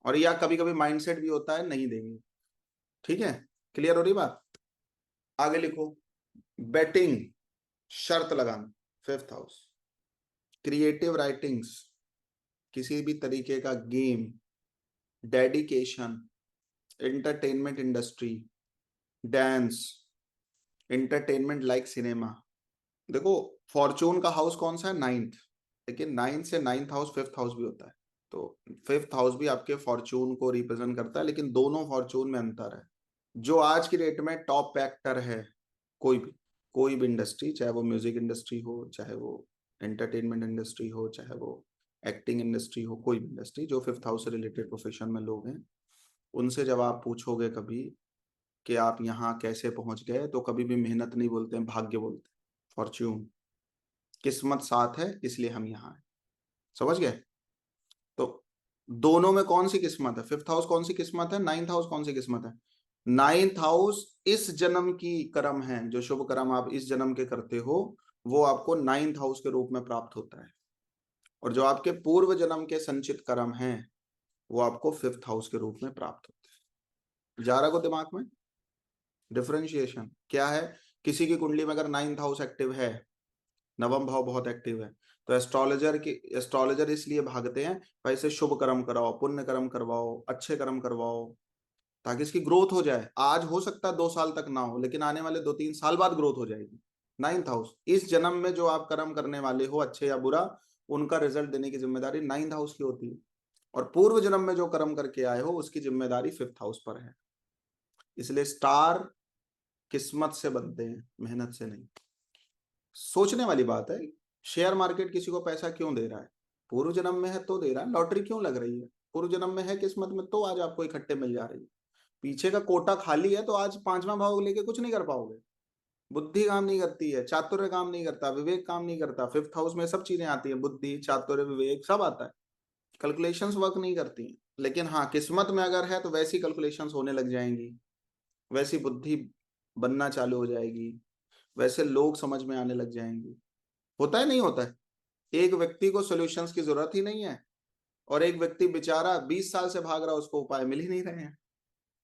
और या कभी कभी माइंडसेट भी होता है, नहीं देंगे। ठीक है, क्लियर हो रही बात? आगे लिखो, बेटिंग, शर्त लगाना 5th हाउस। क्रिएटिव राइटिंग्स, किसी भी तरीके का game, dedication, entertainment industry, dance, entertainment like cinema. देखो, फॉर्चून का हाउस कौन सा है? 9th। लेकिन 9th से 9th हाउस 5th हाउस भी होता है, तो 5th हाउस भी आपके फॉर्चून को रिप्रेजेंट करता है, लेकिन दोनों फॉर्चून में अंतर है। जो आज की डेट में टॉप एक्टर है कोई भी, कोई भी इंडस्ट्री, चाहे वो म्यूजिक इंडस्ट्री हो, चाहे वो एंटरटेनमेंट इंडस्ट्री हो, चाहे वो एक्टिंग इंडस्ट्री हो, कोई भी इंडस्ट्री, जो 5th हाउस से रिलेटेड प्रोफेशन में लोग हैं, उनसे जब आप पूछोगे कभी कि आप यहाँ कैसे पहुंच गए, तो कभी भी मेहनत नहीं बोलते हैं, भाग्य बोलते हैं, फॉर्च्यून, किस्मत साथ है इसलिए हम यहाँ हैं। समझ गए? तो दोनों में कौन सी किस्मत है? 5th हाउस कौन सी किस्मत है, 9th हाउस कौन सी किस्मत है? 9th हाउस इस जन्म की कर्म है, जो शुभ कर्म आप इस जन्म के करते हो वो आपको 9th हाउस के रूप में प्राप्त होता है, और जो आपके पूर्व जन्म के संचित कर्म हैं वो आपको 5th हाउस के रूप में प्राप्त होते हैं। जा रहा को दिमाग में डिफरेंशिएशन क्या है? किसी की कुंडली में अगर 9th हाउस एक्टिव है, नवम भाव बहुत एक्टिव है, तो एस्ट्रोलॉजर इसलिए भागते हैं भाई इसे शुभ कर्म कराओ, पुण्य कर्म करवाओ, अच्छे कर्म करवाओ, ताकि इसकी ग्रोथ हो जाए। आज हो सकता है 2 साल तक ना हो, लेकिन आने वाले 2-3 साल बाद ग्रोथ हो जाएगी। 9th हाउस, इस जन्म में जो आप कर्म करने वाले हो, अच्छे या बुरा, उनका रिजल्ट देने की जिम्मेदारी 9th हाउस की होती है, और पूर्व जन्म में जो कर्म करके आए हो उसकी जिम्मेदारी 5th हाउस पर है। इसलिए स्टार किस्मत से बनते हैं, मेहनत से नहीं। सोचने वाली बात है, शेयर मार्केट किसी को पैसा क्यों दे रहा है? पूर्व जन्म में है तो दे रहा है। लॉटरी क्यों लग रही है? पूर्व जन्म में है किस्मत में, तो आज आपको इकट्ठे मिल जा रही है। पीछे का कोटा खाली है तो आज 5वां भाव लेके कुछ नहीं कर पाओगे। बुद्धि काम नहीं करती है, चातुर्य काम नहीं करता, विवेक काम नहीं करता। 5th हाउस में सब चीजें आती है, बुद्धि, चातुर्य, विवेक सब आता है। कैलकुलेशंस वर्क नहीं करती हैं, लेकिन हाँ किस्मत में अगर है तो वैसी कैलकुलेशंस होने लग जाएंगी, वैसी बुद्धि बनना चालू हो जाएगी, वैसे लोग समझ में आने लग जाएंगे। होता है, नहीं होता है? एक व्यक्ति को सॉल्यूशंस की जरूरत ही नहीं है, और एक व्यक्ति बेचारा 20 साल से भाग रहा है, उसको उपाय मिल ही नहीं रहे हैं।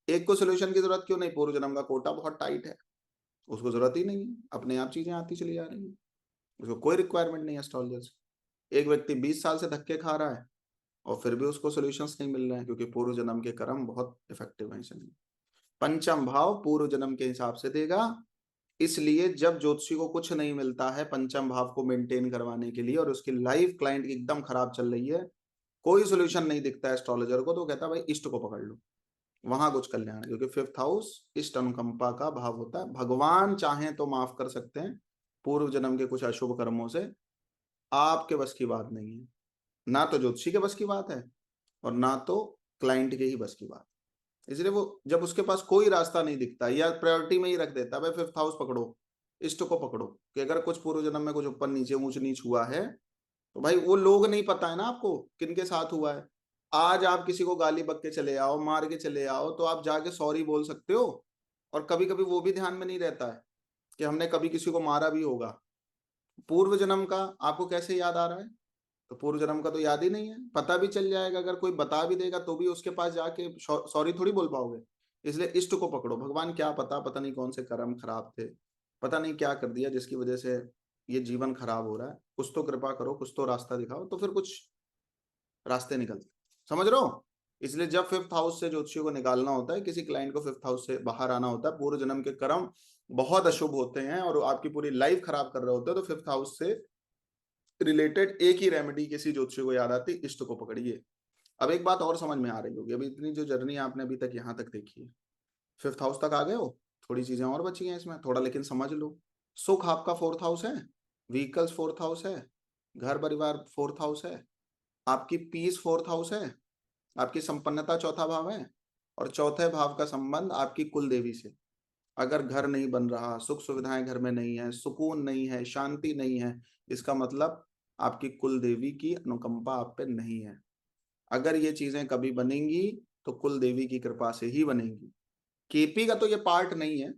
एक को सॉल्यूशन की जरूरत क्यों नहीं? पूर्व जन्म का कोटा बहुत टाइट है, उसको जरूरत ही नहीं है, अपने आप चीजें आती चली जा रही है, उसको कोई रिक्वायरमेंट नहीं है एस्ट्रोलॉजर से। एक व्यक्ति 20 साल से धक्के खा रहा है और फिर भी उसको सॉल्यूशंस नहीं मिल रहे हैं, क्योंकि पूर्व जन्म के कर्म बहुत इफेक्टिव है। इसलिए पंचम भाव पूर्व जन्म के हिसाब से देगा। इसलिए जब ज्योतिषी को कुछ नहीं मिलता है पंचम भाव को मेंटेन करवाने के लिए, और उसकी लाइफ क्लाइंट की एकदम खराब चल रही है, कोई सोल्यूशन नहीं दिखता है एस्ट्रोलॉजर को, तो कहता है भाई इष्ट को पकड़ लो, वहां कुछ कल्याण है। क्योंकि 5th हाउस इष्ट अनुकंपा का भाव होता है। भगवान चाहें तो माफ कर सकते हैं पूर्व जन्म के कुछ अशुभ कर्मों से, आपके बस की बात नहीं है। ना तो ज्योतिषी के बस की बात है, और ना तो क्लाइंट के ही बस की बात। इसलिए वो जब उसके पास कोई रास्ता नहीं दिखता, या प्रायोरिटी में ही रख देता है भाई 5th हाउस पकड़ो, इष्ट को पकड़ो, कि अगर कुछ पूर्व जन्म में कुछ ऊपर नीचे ऊंच नीच हुआ है, तो भाई वो लोग नहीं पता है ना आपको किनके साथ हुआ है। आज आप किसी को गाली बक के चले आओ, मार के चले आओ, तो आप जाके सॉरी बोल सकते हो, और कभी कभी वो भी ध्यान में नहीं रहता है कि हमने कभी किसी को मारा भी होगा। पूर्व जन्म का आपको कैसे याद आ रहा है? तो पूर्व जन्म का तो याद ही नहीं है। पता भी चल जाएगा, अगर कोई बता भी देगा तो भी उसके पास जाके सॉरी थोड़ी बोल पाओगे। इसलिए इष्ट को पकड़ो। भगवान क्या पता नहीं कौन से कर्म खराब थे, पता नहीं क्या कर दिया जिसकी वजह से ये जीवन खराब हो रहा है। कुछ तो कृपा करो, कुछ तो रास्ता दिखाओ, तो फिर कुछ रास्ते निकलते। समझ रहे हो? इसलिए जब 5th हाउस से ज्योतिषी को निकालना होता है, किसी क्लाइंट को 5th हाउस से बाहर आना होता है, पूर्व जन्म के कर्म बहुत अशुभ होते हैं और आपकी पूरी लाइफ खराब कर रहे होते हैं, तो 5th हाउस से रिलेटेड एक ही रेमेडी किसी ज्योतिषी को याद आती, इष्ट को पकड़िए। अब एक बात और समझ में आ रही होगी, अभी इतनी जो जर्नी आपने अभी तक यहाँ तक देखी है, 5th हाउस तक आ गए हो, थोड़ी चीजें और बची हैं इसमें, थोड़ा लेकिन समझ लो। सुख आपका 4th हाउस है, व्हीकल्स 4th हाउस है, घर परिवार 4th हाउस है, आपकी पीस 4th हाउस है, आपकी संपन्नता चौथा भाव है, और चौथे भाव का संबंध आपकी कुल देवी से। अगर घर नहीं बन रहा, सुख सुविधाएं घर में नहीं है, सुकून नहीं है, शांति नहीं है, इसका मतलब आपकी कुल देवी की अनुकंपा आप पे नहीं है। अगर ये चीजें कभी बनेंगी तो कुल देवी की कृपा से ही बनेंगी। केपी का तो ये पार्ट नहीं है,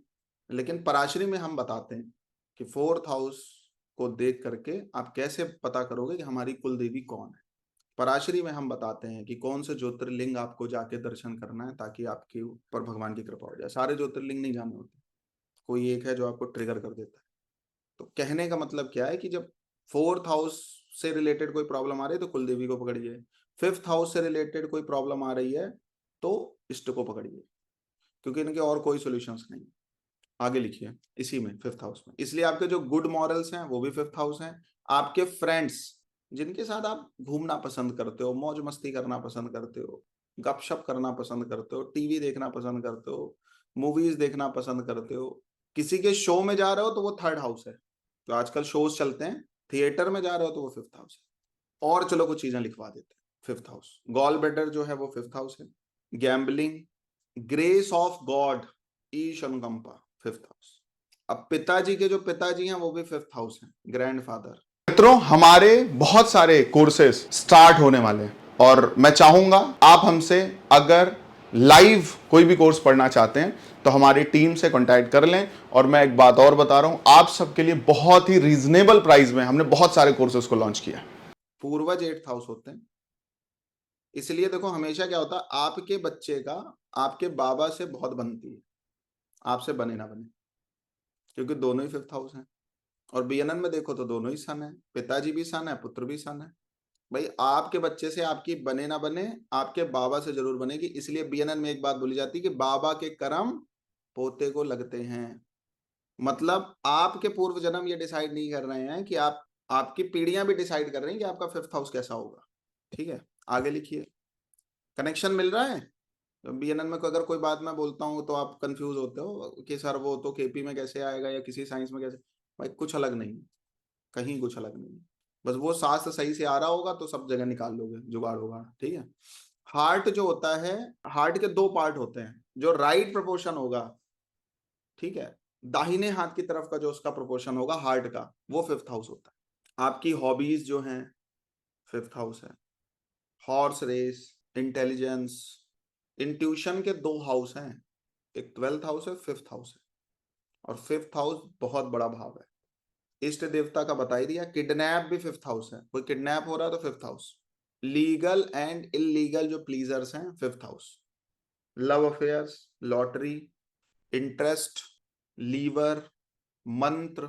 लेकिन पराशरी में हम बताते हैं कि 4th हाउस को देख करके आप कैसे पता करोगे कि हमारी कुल देवी कौन है। पराशरी में हम बताते हैं कि कौन से ज्योतिर्लिंग आपको जाके दर्शन करना है, ताकि आपके ऊपर भगवान की कृपा हो जाए। सारे ज्योतिर्लिंग नहीं जाने होते, कोई एक है जो आपको ट्रिगर कर देता है। तो कहने का मतलब क्या है कि जब 4th हाउस से रिलेटेड कोई प्रॉब्लम आ रही है तो कुलदेवी को पकड़िए, 5th हाउस से रिलेटेड कोई प्रॉब्लम आ रही है तो इष्ट को पकड़िए, क्योंकि इनके और कोई सॉल्यूशंस नहीं। आगे लिखिए इसी में 5th हाउस में। इसलिए आपके जो गुड मॉरल्स हैं वो भी 5th हाउस हैं। आपके फ्रेंड्स जिनके साथ आप घूमना पसंद करते हो, मौज मस्ती करना पसंद करते हो, गपशप करना पसंद करते हो, टीवी देखना पसंद करते हो, मूवीज देखना पसंद करते हो, किसी के शो में जा रहे हो तो वो थर्ड हाउस है, तो आजकल शोज चलते हैं, थिएटर में जा रहे हो तो वो फिफ्थ हाउस है। और चलो कुछ चीजें लिखवा देते हैं। फिफ्थ हाउस, गॉल ब्लैडर जो है वो फिफ्थ हाउस है। गैम्बलिंग, ग्रेस ऑफ गॉड, ईश अनुकंपा, फिफ्थ हाउस। अब पिताजी के जो पिताजी हैं वो भी फिफ्थ हाउस हैं, ग्रैंडफादर। मित्रों, हमारे बहुत सारे कोर्सेस स्टार्ट होने वाले हैं और मैं चाहूंगा आप हमसे अगर लाइव कोई भी कोर्स पढ़ना चाहते हैं तो हमारी टीम से कांटेक्ट कर लें। और मैं एक बात और बता रहा हूं, आप सबके लिए बहुत ही रीजनेबल प्राइस में हमने बहुत सारे कोर्सेस को लॉन्च किया। पूर्वज एट्थ हाउस होते हैं, इसलिए देखो हमेशा क्या होता है, आपके बच्चे का आपके बाबा से बहुत बनती है, आपसे बने ना बने, क्योंकि दोनों ही फिफ्थ हाउस हैं। और बीएनएन में देखो तो दोनों ही सन है, पिताजी भी सन है, पुत्र भी सन है। भाई आपके बच्चे से आपकी बने ना बने, आपके बाबा से जरूर बनेगी। इसलिए बीएनएन में एक बात बोली जाती है कि बाबा के कर्म पोते को लगते हैं। मतलब आपके पूर्व जन्म ये डिसाइड नहीं कर रहे हैं कि आपकी पीढ़ियां भी डिसाइड कर रही हैं कि आपका फिफ्थ हाउस कैसा होगा। ठीक है, आगे लिखिए। कनेक्शन मिल रहा है? बीएनएन में अगर कोई बात मैं बोलता हूँ तो आप कंफ्यूज होते हो कि सर वो तो केपी में कैसे आएगा या किसी साइंस में कैसे। भाई कुछ अलग नहीं, कहीं कुछ अलग नहीं, बस वो शास्त्र सही से आ रहा होगा तो सब जगह निकाल लोगे, जुगाड़ होगा। ठीक है। हार्ट जो होता है, हार्ट के दो पार्ट होते हैं। जो राइट प्रोपोर्शन होगा, ठीक है, दाहिने हाथ की तरफ का जो उसका प्रोपोर्शन होगा हार्ट का, वो फिफ्थ हाउस होता है। आपकी हॉबीज जो हैं फिफ्थ हाउस है। हॉर्स रेस, इंटेलिजेंस, इंट्यूशन के दो हाउस हैं, एक ट्वेल्थ हाउस है, फिफ्थ हाउस है। और फिफ्थ हाउस बहुत बड़ा भाव है, इष्ट देवता का बता ही दिया। किडनैप भी फिफ्थ हाउस है, कोई किडनैप हो रहा है तो fifth house. Legal and illegal जो प्लीजर्स हैं fifth house. Love affairs, lottery, interest, liver, mantra,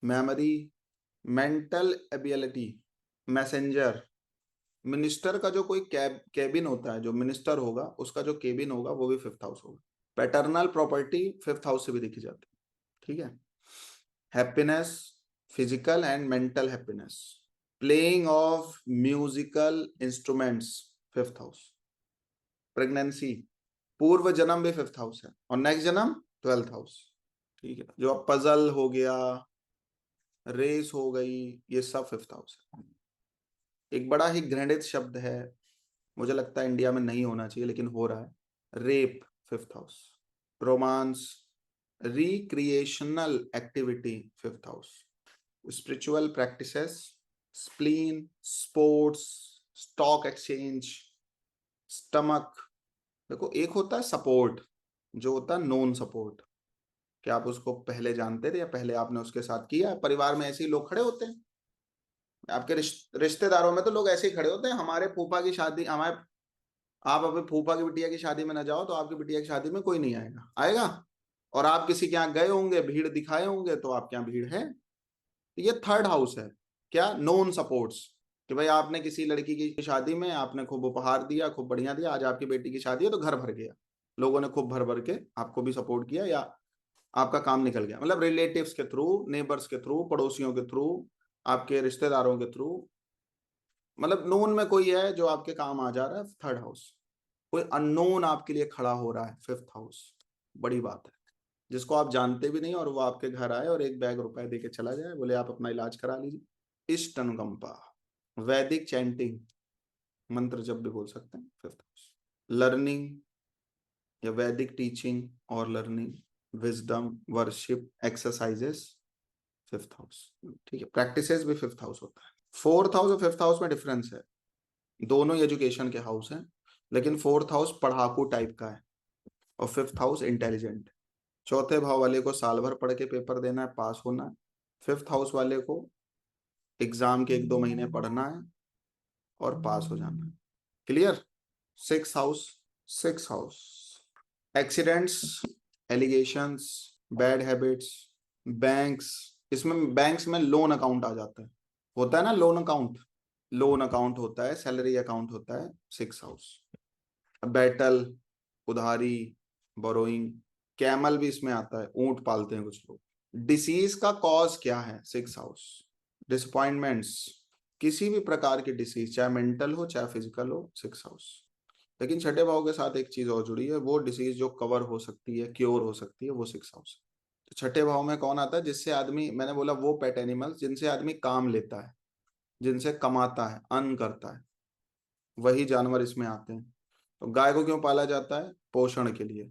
memory, mental ability, messenger. Minister का जो कोई कैबिन होता है, जो मिनिस्टर होगा उसका जो केबिन होगा वो भी फिफ्थ हाउस होगा। पैटर्नल प्रॉपर्टी फिफ्थ हाउस से भी देखी जाती है। ठीक है। Happiness, physical and mental happiness, playing of musical instruments, fifth house. Pregnancy, पूर्व जन्म भी फिफ्थ हाउस है और नेक्स्ट जन्म ट्वेल्थ हाउस। ठीक है। जो अब पजल हो गया, रेस हो गई, ये सब फिफ्थ हाउस है। एक बड़ा ही घृणित शब्द है, मुझे लगता है इंडिया में नहीं होना चाहिए लेकिन हो रहा है, rape, fifth house. Romance, recreational activity, fifth house. Spiritual practices, spleen, sports, stock exchange, stomach. देखो एक होता है सपोर्ट, जो होता है नॉन सपोर्ट, कि आप उसको पहले जानते थे या पहले आपने उसके साथ किया। परिवार में ऐसे ही लोग खड़े होते हैं, आपके रिश्तेदारों में तो लोग ऐसे ही खड़े होते हैं। हमारे फूफा की शादी, हमारे, आप अपने फूफा की बिटिया की शादी में ना जाओ तो आपकी बिटिया की शादी में कोई नहीं आएगा, आएगा। और आप किसी के यहाँ गए होंगे, भीड़ दिखाए होंगे, तो आपके यहाँ भीड़ है। ये थर्ड हाउस है, क्या, नॉन सपोर्ट्स। कि भाई आपने किसी लड़की की शादी में आपने खूब उपहार दिया, खूब बढ़िया दिया, आज आपकी बेटी की शादी है तो घर भर गया, लोगों ने खूब भर भर के आपको भी सपोर्ट किया, या आपका काम निकल गया। मतलब रिलेटिव्स के थ्रू, नेबर्स के थ्रू, पड़ोसियों के थ्रू, आपके रिश्तेदारों के थ्रू, मतलब नोन में कोई है जो आपके काम आ जा रहा है, थर्ड हाउस। कोई अननोन आपके लिए खड़ा हो रहा है, फिफ्थ हाउस। बड़ी बात है, जिसको आप जानते भी नहीं और वो आपके घर आए और एक बैग रुपए दे के चला जाए, बोले आप अपना इलाज करा लीजिए। इष्ट अनुकंपा, वैदिक चैंटिंग, मंत्र जब भी बोल सकते हैं, फिफ्थ हाउस। लर्निंग या वैदिक टीचिंग और learning, wisdom, worship, exercises, fifth house. ठीक है। प्रैक्टिसेस भी फिफ्थ हाउस होता है। फोर्थ हाउस और फिफ्थ हाउस में डिफरेंस है, दोनों ही एजुकेशन के हाउस हैं, लेकिन फोर्थ हाउस पढ़ाकू टाइप का है और फिफ्थ हाउस इंटेलिजेंट। चौथे भाव वाले को साल भर पढ़ के पेपर देना है, पास होना है। फिफ्थ हाउस वाले को एग्जाम के 1-2 महीने पढ़ना है और पास हो जाना है। Clear? Six house, six house, accidents, allegations, bad habits, banks. इसमें बैंक्स में लोन अकाउंट आ जाता है, होता है ना लोन अकाउंट, लोन अकाउंट होता है, सैलरी अकाउंट होता है, सिक्स हाउस। बैटल, उधारी, बोरोइंग, कैमल भी इसमें आता है, ऊंट पालते हैं कुछ लोग। डिसीज का कॉज क्या है, सिक्स हाउस। डिसअपॉइंटमेंट्स, किसी भी प्रकार की डिसीज, चाहे मेंटल हो चाहे फिजिकल हो, सिक्स हाउस। लेकिन छठे भाव के साथ एक चीज और जुड़ी है, वो डिसीज जो कवर हो सकती है, क्योर हो सकती है, वो सिक्स हाउस। तो छठे भाव में कौन आता है? जिससे आदमी, मैंने बोला वो पेट एनिमल्स जिनसे आदमी काम लेता है, जिनसे कमाता है, अर्न करता है, वही जानवर इसमें आते हैं। तो गाय को क्यों पाला जाता है? पोषण के लिए,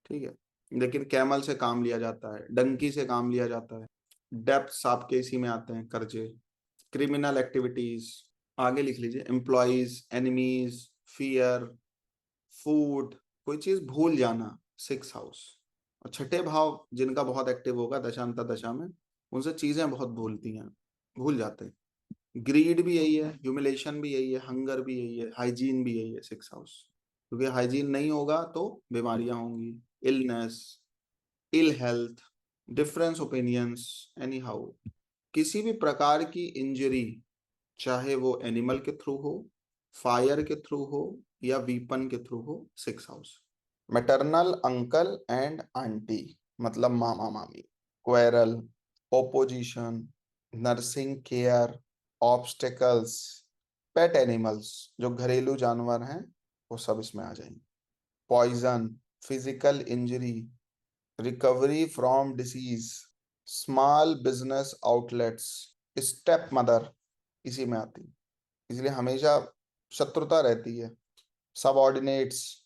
ठीक है। लेकिन कैमल से काम लिया जाता है, डंकी से काम लिया जाता है। डेप्थ आपके इसी में आते हैं, कर्जे। क्रिमिनल एक्टिविटीज, आगे लिख लीजिए, एम्प्लॉयज, एनिमीज, फियर, फूड, कोई चीज भूल जाना, सिक्स हाउस। और छठे भाव जिनका बहुत एक्टिव होगा दशांत दशा में, उनसे चीजें बहुत भूलती हैं, भूल जाते हैं। ग्रीड भी यही है, ह्यूमिलेशन भी यही है, हंगर भी यही है, हाइजीन भी यही है, सिक्स हाउस। क्योंकि हाइजीन नहीं होगा तो बीमारियां होंगी, illness, ill health, difference opinions, any how, किसी भी प्रकार की इंजरी, चाहे वो एनिमल के थ्रू हो, फायर के थ्रू हो, या वीपन के थ्रू हो, six house. Maternal uncle and aunty, मतलब मामा मामी, quarrel, opposition, nursing care, obstacles, pet animals जो घरेलू जानवर हैं, वो सब इसमें आ जाएंगे। Poison, physical injury, recovery from disease, small business outlets, step mother इसी में आती है। इसलिए हमेशा शत्रुता रहती है। सबऑर्डिनेट्स,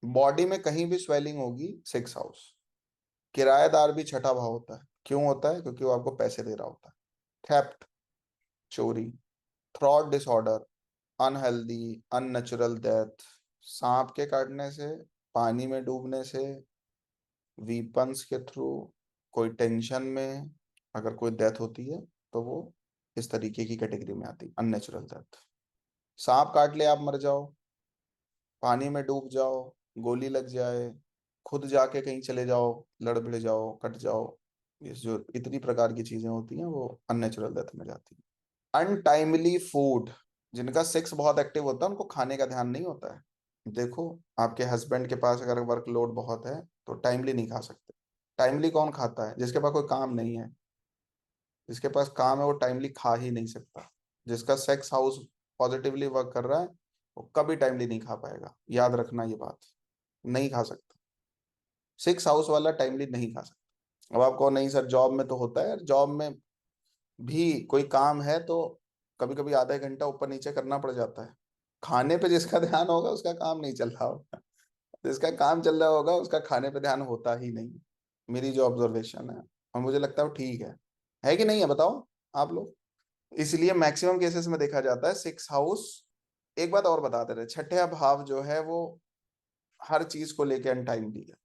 बॉडी में कहीं भी स्वेलिंग होगी, सिक्स हाउस। किराएदार भी छठा भाव होता है। क्यों होता है? क्योंकि वो आपको पैसे दे रहा होता है। थेफ्ट, चोरी, throat disorder, unhealthy, unnatural death, सांप के काटने से, पानी में डूबने से, वीपन्स के थ्रू, कोई टेंशन में अगर कोई डेथ होती है तो वो इस तरीके की कैटेगरी में आती है, अननेचुरल डेथ। सांप काट ले, आप मर जाओ, पानी में डूब जाओ, गोली लग जाए, खुद जाके कहीं चले जाओ, लड़ भिड़ जाओ, कट जाओ, ये जो इतनी प्रकार की चीजें होती हैं वो अननेचुरल डेथ में जाती है। अनटाइमली फूड, जिनका सेक्स बहुत एक्टिव होता है उनको खाने का ध्यान नहीं होता है। देखो, आपके हस्बैंड के पास अगर वर्कलोड बहुत है तो टाइमली नहीं खा सकते। टाइमली कौन खाता है? जिसके पास कोई काम नहीं है। जिसके पास काम है वो टाइमली खा ही नहीं सकता। जिसका सेक्स हाउस पॉजिटिवली वर्क कर रहा है वो कभी टाइमली नहीं खा पाएगा, याद रखना ये बात। नहीं खा सकता, सिक्स हाउस वाला टाइमली नहीं खा सकता। अब आपको, नहीं सर जॉब में तो होता है, जॉब में भी कोई काम है तो कभी कभी आधा एक घंटा ऊपर नीचे करना पड़ जाता है। खाने पे जिसका ध्यान होगा उसका काम नहीं चल रहा होगा, जिसका काम चल रहा होगा उसका खाने पे ध्यान होता ही नहीं। मेरी जो ऑब्जर्वेशन है, और मुझे लगता है वो ठीक है कि नहीं है, बताओ आप लोग। इसलिए मैक्सिमम केसेस में देखा जाता है सिक्स हाउस। एक बात और बताते रहे, छठे भाव जो है वो हर चीज को लेके अनटाइमली है।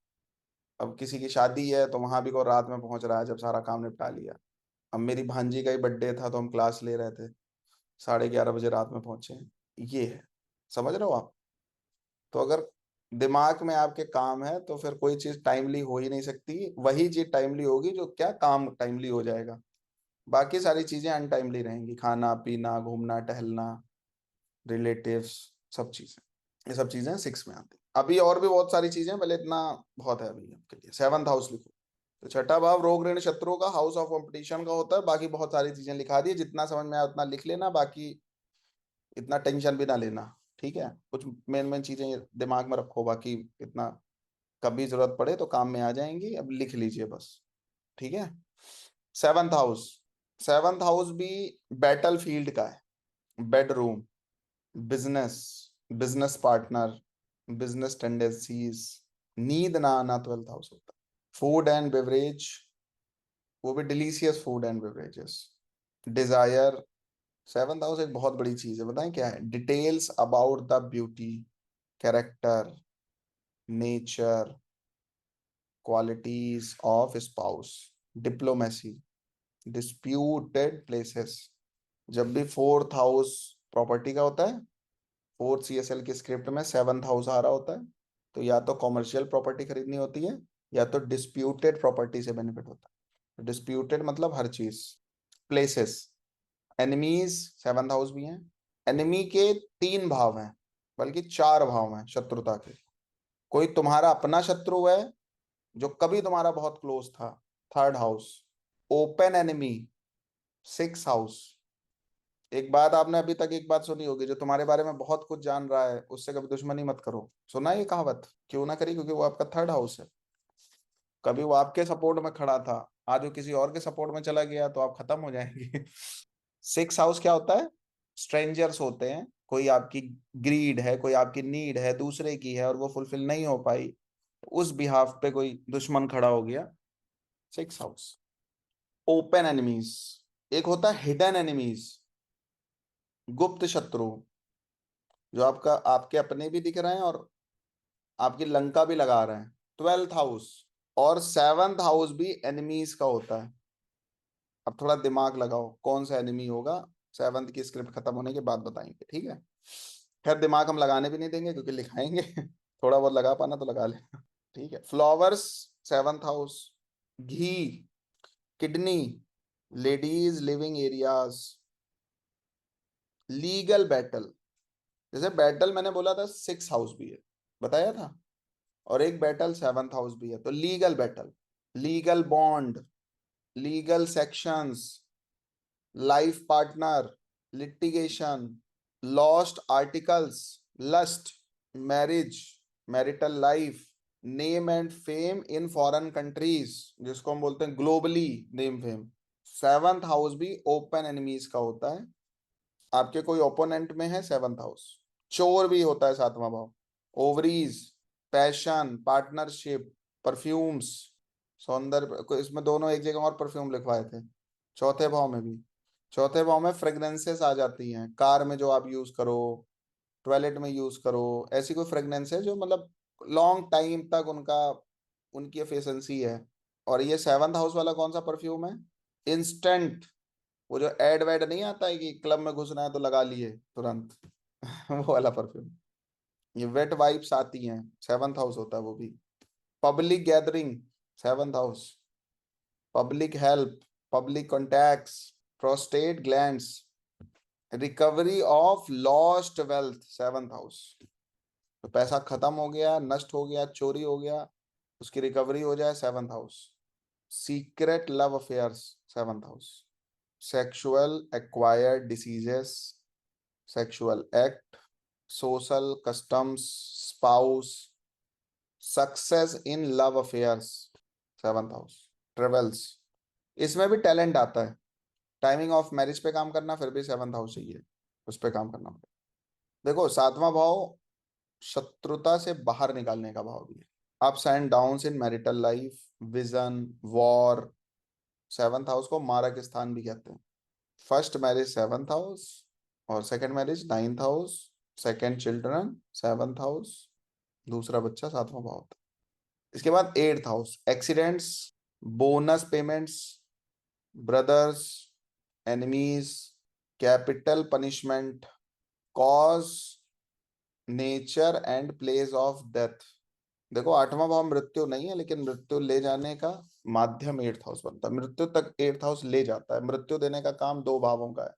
अब किसी की शादी है तो वहां भी को रात में पहुंच रहा है जब सारा काम निपटा लिया। अब मेरी भांजी का ही बर्थडे था तो हम क्लास ले रहे थे, 11:30 बजे रात में पहुंचे हैं। ये है, समझ रहे हो आप? तो अगर दिमाग में आपके काम है तो फिर कोई चीज टाइमली हो ही नहीं सकती। वही चीज टाइमली होगी जो क्या काम टाइमली हो जाएगा। बाकी सारी चीजें अनटाइमली रहेंगी, खाना पीना, घूमना टहलना, रिलेटिव्स, सब चीजें। ये सब चीजें सिक्स में आती हैं। अभी और भी बहुत सारी चीजें, भले इतना बहुत है अभी आपके लिए। सेवंथ हाउस लिखो। तो छठा भाव रोग ऋण शत्रुओं का, हाउस ऑफ कंपटीशन का होता है। बाकी बहुत सारी चीजें लिखा दी, जितना समझ में आया उतना लिख लेना, बाकी इतना टेंशन भी ना लेना, ठीक है। कुछ मेन मेन चीजें दिमाग में रखो, बाकी इतना कभी जरूरत पड़े तो काम में आ जाएंगी, अब लिख लीजिए बस, ठीक है। सेवंथ हाउस, सेवंथ हाउस भी बैटल फील्ड का है। Bedroom, business, business partner, business tendencies, नींद ना आना, ट्वेल्थ हाउस होता है। फूड एंड बेवरेज, वो भी delicious food and beverages. Desire, seventh house एक बहुत बड़ी चीज है, बताएं क्या है? Details about the beauty, character, nature, qualities of spouse, diplomacy, disputed places. जब भी फोर्थ हाउस प्रॉपर्टी का होता है, फोर्थ सीएसएल की स्क्रिप्ट में सेवंथ हाउस आ रहा होता है, तो या तो कॉमर्शियल प्रॉपर्टी खरीदनी होती है या तो डिस्प्यूटेड प्रॉपर्टी से बेनिफिट होता है। डिस्प्यूटेड मतलब हर चीज। प्लेसेस, एनिमीज, सेवंथ हाउस भी हैं। एनिमी के तीन भाव हैं, बल्कि चार भाव हैं शत्रुता के। कोई तुम्हारा अपना शत्रु है जो कभी तुम्हारा बहुत क्लोज था, third house. Open enemy, six house. एक बात आपने अभी तक एक बात सुनी होगी, जो तुम्हारे बारे में बहुत कुछ जान रहा है उससे कभी दुश्मनी मत करो। सुना है ये कहावत? क्यों ना करी? क्योंकि वो आपका थर्ड हाउस है। कभी वो आपके सपोर्ट में खड़ा था, आज वो किसी और के सपोर्ट में चला गया तो आप खत्म हो जाएंगे। सिक्स हाउस क्या होता है? स्ट्रेंजर्स होते हैं, कोई आपकी ग्रीड है, कोई आपकी नीड है दूसरे की है और वो फुलफिल नहीं हो पाई, उस बिहाफ पे कोई दुश्मन खड़ा हो गया, सिक्स हाउस। ओपन एनिमीज, एक होता है हिडन एनिमीज, गुप्त शत्रु, जो आपका आपके अपने भी दिख रहे हैं और आपकी लंका भी लगा रहे हैं, ट्वेल्थ हाउस। और सेवंथ हाउस भी एनिमीज का होता है। अब थोड़ा दिमाग लगाओ कौन सा एनिमी होगा, सेवंथ की स्क्रिप्ट खत्म होने के बाद बताएंगे, ठीक है। खैर दिमाग हम लगाने भी नहीं देंगे क्योंकि लिखाएंगे। थोड़ा बहुत लगा पाना तो लगा ले, ठीक है। Flowers, seventh house. Ghee, kidney, ladies living areas, legal battle. जैसे बैटल मैंने बोला था सिक्स हाउस भी है, बताया था, और एक बैटल सेवंथ हाउस भी है, तो legal battle, legal bond, legal sections, life partner, litigation, lost articles, lust, marriage, marital life, name and fame in foreign countries, जिसको हम बोलते हैं globally name fame. Seventh house भी ओपन एनिमीज का होता है, आपके कोई ओपोनेंट में है सेवंथ हाउस। चोर भी होता है सातवां भाव। ओवरीज, पैशन, पार्टनरशिप, परफ्यूम्स, सौंदर्य, इसमें दोनों एक जगह और परफ्यूम लिखवाए थे, चौथे भाव में भी। चौथे भाव में फ्रेग्रेंसेस आ जाती हैं, कार में जो आप यूज करो, टॉयलेट में यूज करो, ऐसी कोई फ्रेग्रेंस है जो मतलब लॉन्ग टाइम तक उनका, उनकी एफिशिएंसी है। और ये सेवंथ हाउस वाला कौन सा परफ्यूम है? इंस्टेंट, वो जो एड वेड नहीं आता है कि क्लब में घुसना है तो लगा लिए तुरंत, वो वाला परफ्यूम। ये वेट वाइप्स आती हैं, सेवंथ हाउस होता है वो भी। Public gathering, seventh house. Public help, public contacts, prostate glands, recovery of lost wealth, seventh house. तो पैसा खत्म हो गया, नष्ट हो गया, चोरी हो गया, उसकी रिकवरी हो जाए, seventh house. Secret love affairs, seventh house. Sexual acquired diseases, sexual act, social customs, spouse, success in love affairs, seventh house. Travels, इसमें भी टैलेंट आता है, टाइमिंग ऑफ मैरिज पे काम करना, फिर भी सेवंथ हाउस चाहिए, उस पे काम करना पड़ेगा। देखो सातवां भाव शत्रुता से बाहर निकालने का भाव भी है, ups and downs in marital life, vision, war. Seventh house को मारक स्थान भी कहते हैं। फर्स्ट मैरिज सेवंथ हाउस, और second marriage ninth house, second children seventh house, दूसरा बच्चा सातवां भाव होता है। इसके बाद eighth house, accidents, bonus payments, brothers, enemies, capital punishment, cause, nature and place of death. देखो आठवां भाव मृत्यु नहीं है, लेकिन मृत्यु ले जाने का माध्यम एट्थ हाउस बनता है, मृत्यु तक एट्थ हाउस ले जाता है, मृत्यु देने का काम दो भावों का है,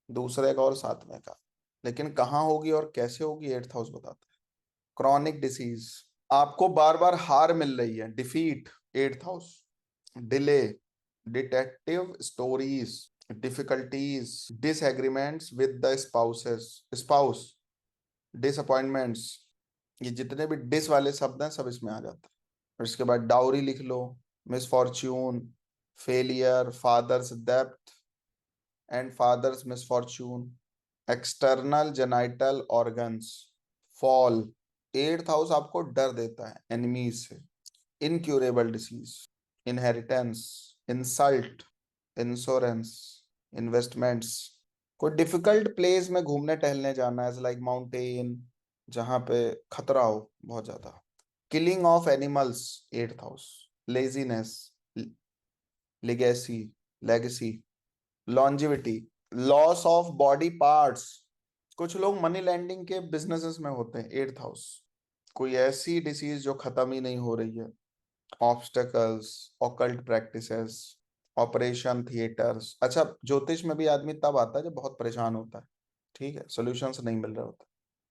दूसरे का और सातवें का। लेकिन कहाँ होगी और कैसे होगी एट्थ हाउस बताता है। क्रॉनिक डिसीज, आपको बार बार हार मिल रही है, defeat, eighth house. Delay, detective stories, difficulties, disagreements with the spouses, spouse, disappointments, ये जितने भी डिस वाले शब्द हैं सब इसमें आ जाता है। और इसके बाद डाउरी लिख लो, मिसफॉर्च्यून, फेलियर, फादर्स डेप्थ and father's misfortune, external genital organs, fall. Eighth house आपको डर देता है एनिमीज से, incurable disease, inheritance, insult, insurance, investments. कोई डिफिकल्ट प्लेस में घूमने टहलने जाना है, लाइक माउंटेन, जहां पे खतरा हो बहुत ज्यादा। Killing of animals, eighth house. Laziness, legacy, legacy, longevity, loss of body parts. कुछ लोग मनी लैंडिंग के बिजनेसेस में होते हैं, एट्थ हाउस। कोई ऐसी डिसीज जो खत्म ही नहीं हो रही है, obstacles, occult practices, operation theatres. अच्छा, ज्योतिष में भी आदमी तब आता है जब बहुत परेशान होता है, ठीक है, सॉल्यूशंस नहीं मिल रहे होते।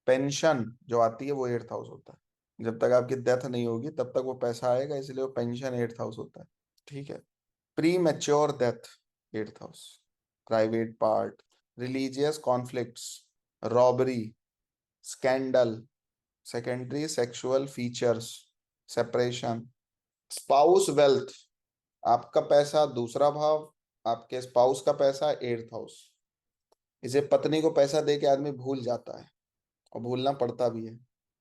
पेंशन जो आती है वो एट्थ हाउस होता है, जब तक आपकी डेथ नहीं होगी तब तक वो पैसा आएगा, इसलिए वो पेंशन एट्थ हाउस होता है, ठीक है। Pre mature death, eighth house. Private part, religious conflicts, robbery, scandal, secondary sexual features, separation, spouse wealth, आपका पैसा दूसरा भाव, आपके स्पाउस का पैसा एट्थ हाउस। इसे पत्नी को पैसा दे के आदमी भूल जाता है, और भूलना पड़ता भी है।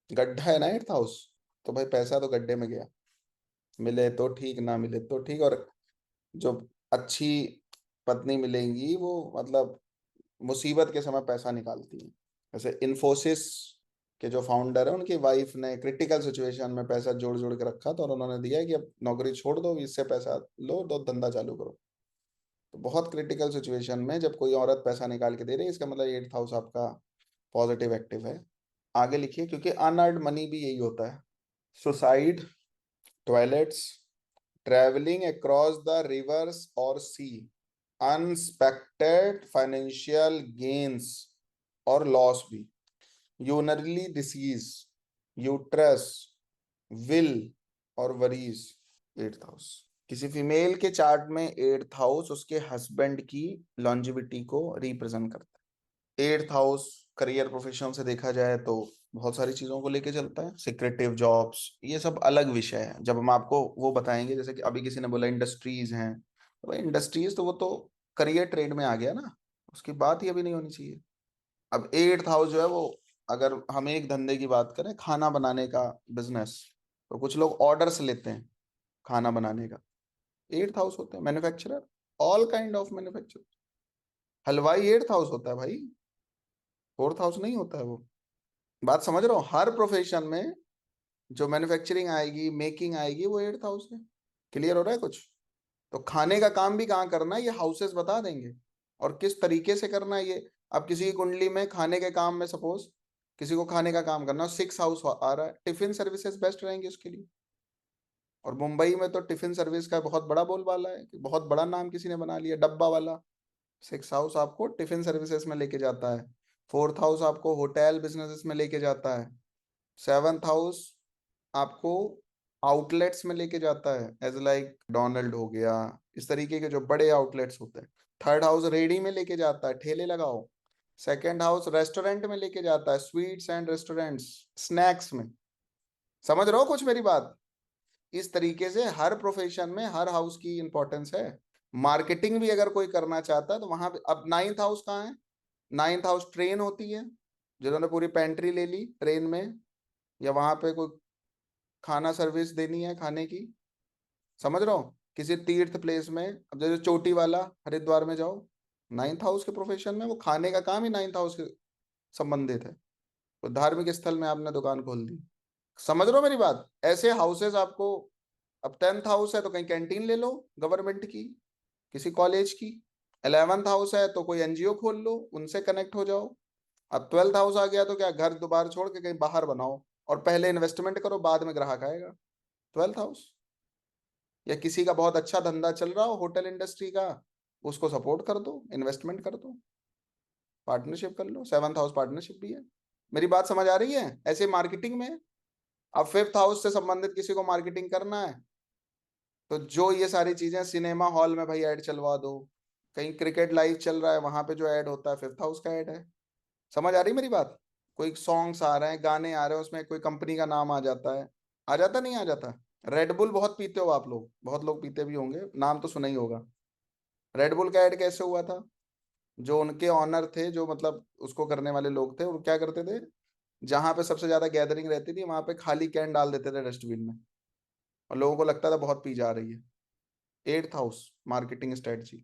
गड्ढा है ना एट्थ हाउस, तो भाई पैसा तो गड्ढे में गया, मिले तो ठीक ना मिले तो ठीक। और जो अच्छी पत्नी मिलेंगी वो मतलब मुसीबत के समय पैसा निकालती है। जैसे इन्फोसिस के जो फाउंडर है, उनकी वाइफ ने क्रिटिकल सिचुएशन में पैसा जोड़ जोड़ के रखा था, और उन्होंने दिया कि अब नौकरी छोड़ दो, इससे पैसा लो, तो धंधा चालू करो। तो बहुत क्रिटिकल सिचुएशन में जब कोई औरत पैसा निकाल के दे रही है, इसका मतलब एट्थ हाउस आपका पॉजिटिव एक्टिव है। आगे लिखिए, क्योंकि अनअर्न्ड मनी भी यही होता है। Suicide, toilets, travelling across the reverse और सी, अनएक्सपेक्टेड फाइनेंशियल गेन्स और लॉस भी, यूनरली डिसीज, यूट्रस, विल और वरीज। एट्थ हाउस किसी फीमेल के चार्ट में, एट्थ हाउस उसके हस्बैंड की लॉन्जिविटी को रिप्रेजेंट करता है। एट्थ हाउस करियर प्रोफेशन से देखा जाए तो बहुत सारी चीजों को लेके चलता है, सिक्रेटिव जॉब्स, ये सब अलग विषय है, जब हम आपको वो बताएंगे। जैसे कि अभी किसी ने बोला इंडस्ट्रीज हैं, तो भाई इंडस्ट्रीज तो वो तो करियर ट्रेड में आ गया ना, उसकी बात ही अभी नहीं होनी चाहिए। अब एट्थ हाउस जो है वो, अगर हम एक धंधे की बात करें, खाना बनाने का बिजनेस, तो कुछ लोग ऑर्डर्स लेते हैं खाना बनाने का, एट्थ हाउस होता है। Manufacturer, all kind of manufacturer, हलवाई एट्थ हाउस होता है भाई, फोर्थ हाउस नहीं होता है वो। बात समझ रहा हूँ, हर प्रोफेशन में जो मैन्युफैक्चरिंग आएगी, मेकिंग आएगी, वो एट्थ हाउस है। क्लियर हो रहा है कुछ? तो खाने का काम भी कहाँ करना है, ये हाउसेस बता देंगे, और किस तरीके से करना है ये। अब किसी की कुंडली में खाने के काम में, सपोज किसी को खाने का काम करना, सिक्स हाउस आ रहा है, टिफिन सर्विसेज बेस्ट रहेंगे उसके लिए। और मुंबई में तो टिफिन सर्विस का बहुत बड़ा बोलबाला है, कि बहुत बड़ा नाम किसी ने बना लिया, डब्बा वाला। सिक्स हाउस आपको टिफिन सर्विसेज में लेके जाता है। फोर्थ हाउस आपको होटल बिजनेसेस में लेके जाता है। सेवंथ हाउस आपको आउटलेट्स में लेके जाता है, एज लाइक डोनाल्ड हो गया, इस तरीके के जो बड़े आउटलेट्स होते हैं। थर्ड हाउस रेडी में लेके जाता है, ठेले लगाओ। सेकंड हाउस रेस्टोरेंट में लेके जाता है, स्वीट्स एंड रेस्टोरेंट्स, स्नैक्स में। समझ रहे हो कुछ मेरी बात? इस तरीके से हर प्रोफेशन में हर हाउस की इंपॉर्टेंस है। मार्केटिंग भी अगर कोई करना चाहता है तो वहां पे, अब नाइन्थ हाउस कहाँ है? नाइन्थ हाउस ट्रेन होती है, जिन्होंने पूरी पेंट्री ले ली ट्रेन में, या वहां पे कोई खाना सर्विस देनी है खाने की। समझ रहा हूँ, किसी तीर्थ प्लेस में, अब जैसे चोटी वाला हरिद्वार में जाओ, नाइन्थ हाउस के प्रोफेशन में, वो खाने का काम ही नाइन्थ हाउस के संबंधित है। तो धार्मिक स्थल में आपने दुकान खोल दी। समझ रहे हो मेरी बात? ऐसे हाउसेस आपको, अब टेंथ हाउस है तो कहीं कैंटीन ले लो गवर्नमेंट की, किसी कॉलेज की। 11th हाउस है तो कोई एनजीओ खोल लो, उनसे कनेक्ट हो जाओ। अब 12th हाउस आ गया तो क्या, घर दोबार छोड़ के कहीं बाहर बनाओ, और पहले इन्वेस्टमेंट करो, बाद में ग्राहक आएगा। 12th house. या किसी का बहुत अच्छा धंधा चल रहा हो होटल इंडस्ट्री का, उसको सपोर्ट कर दो, इन्वेस्टमेंट कर दो, पार्टनरशिप कर लो। 7th हाउस पार्टनरशिप भी है। मेरी बात समझ आ रही है? ऐसे मार्केटिंग में, अब 5th हाउस से संबंधित किसी को मार्केटिंग करना है, तो जो ये सारी चीजें, सिनेमा हॉल में भाई ऐड चलवा दो, कहीं क्रिकेट लाइव चल रहा है, वहां पे जो ऐड होता है 5th हाउस का ऐड है। समझ आ रही मेरी बात? कोई सॉन्ग्स आ रहे हैं, गाने आ रहे हैं, उसमें कोई कंपनी का नाम आ जाता है, आ जाता नहीं आ जाता? रेड बुल बहुत पीते हो आप लोग, बहुत लोग पीते भी होंगे, नाम तो सुना ही होगा। रेड बुल का ऐड कैसे हुआ था? जो उनके ऑनर थे, जो मतलब उसको करने वाले लोग थे, वो क्या करते थे, जहां पे सबसे ज्यादा गैदरिंग रहती थी, वहां पे खाली कैन डाल देते थे डस्टबिन में, और लोगों को लगता था बहुत पी जा रही है। Eighth house marketing strategy,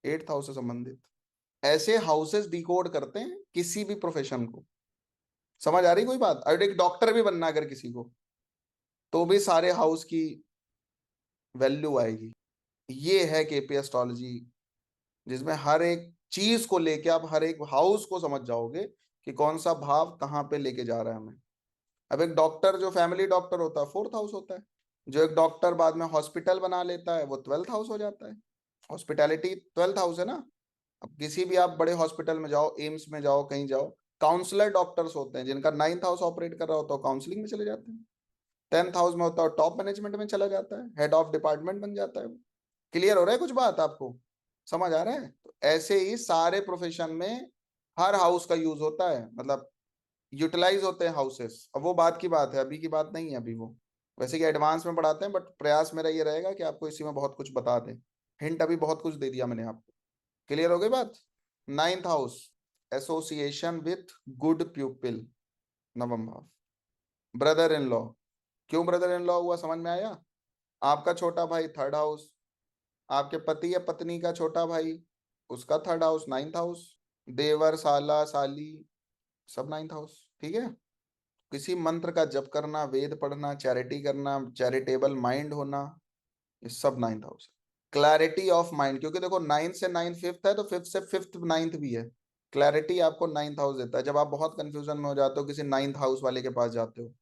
eighth house से संबंधित। ऐसे हाउसेस डिकोड करते हैं किसी भी प्रोफेशन को। समझ आ रही कोई बात? अगर एक डॉक्टर भी बनना अगर किसी को, तो भी सारे हाउस की वैल्यू आएगी। ये है केपी एस्ट्रोलॉजी, जिसमें हर एक चीज को लेके आप हर एक हाउस को समझ जाओगे कि कौन सा भाव कहाँ पे लेके जा रहा है हमें। अब एक डॉक्टर जो फैमिली डॉक्टर होता है, फोर्थ हाउस होता है। जो एक डॉक्टर बाद में हॉस्पिटल बना लेता है, वो 12th हाउस हो जाता है। हॉस्पिटैलिटी 12th हाउस है ना। अब किसी भी आप बड़े हॉस्पिटल में जाओ, एम्स में जाओ, कहीं जाओ, काउंसलर डॉक्टर्स होते हैं जिनका 9th हाउस ऑपरेट कर रहा होता है, काउंसलिंग में चले जाते हैं। 10th हाउस में होता है, टॉप मैनेजमेंट में चला जाता है, हेड ऑफ डिपार्टमेंट बन जाता है। क्लियर हो रहा है कुछ बात आपको? समझ आ रहा है? तो ऐसे ही सारे प्रोफेशन में हर हाउस का यूज होता है, मतलब यूटिलाइज होते हैं हाउसेस। अब वो बात की बात है, अभी की बात नहीं है अभी वो। वैसे कि एडवांस में पढ़ाते हैं, बट प्रयास मेरा ये रहेगा कि आपको इसी में बहुत कुछ बता दें। हिंट अभी बहुत कुछ दे दिया मैंने आपको। क्लियर हो गई बात। Ninth house, association with good प्यूपिल, नवम भाव। ब्रदर इन लॉ, क्यों ब्रदर इन लॉ हुआ समझ में आया। आपका छोटा भाई थर्ड हाउस, आपके पति या पत्नी का छोटा भाई, उसका थर्ड हाउस नाइन्थ हाउस। देवर साला साली, सब नाइन्थ हाउस। ठीक है। किसी मंत्र का जप करना, वेद पढ़ना, चैरिटी करना, चैरिटेबल माइंड होना, ये सब ninth house. Clarity of mind, क्योंकि देखो नाइन्थ से नाइन्थ फिफ्थ है, तो फिफ्थ से फिफ्थ नाइन्थ भी है। क्लैरिटी आपको नाइन्थ हाउस देता है। जब आप बहुत कंफ्यूजन में हो जाते हो, किसी नाइन्थ हाउस वाले के पास जाते हो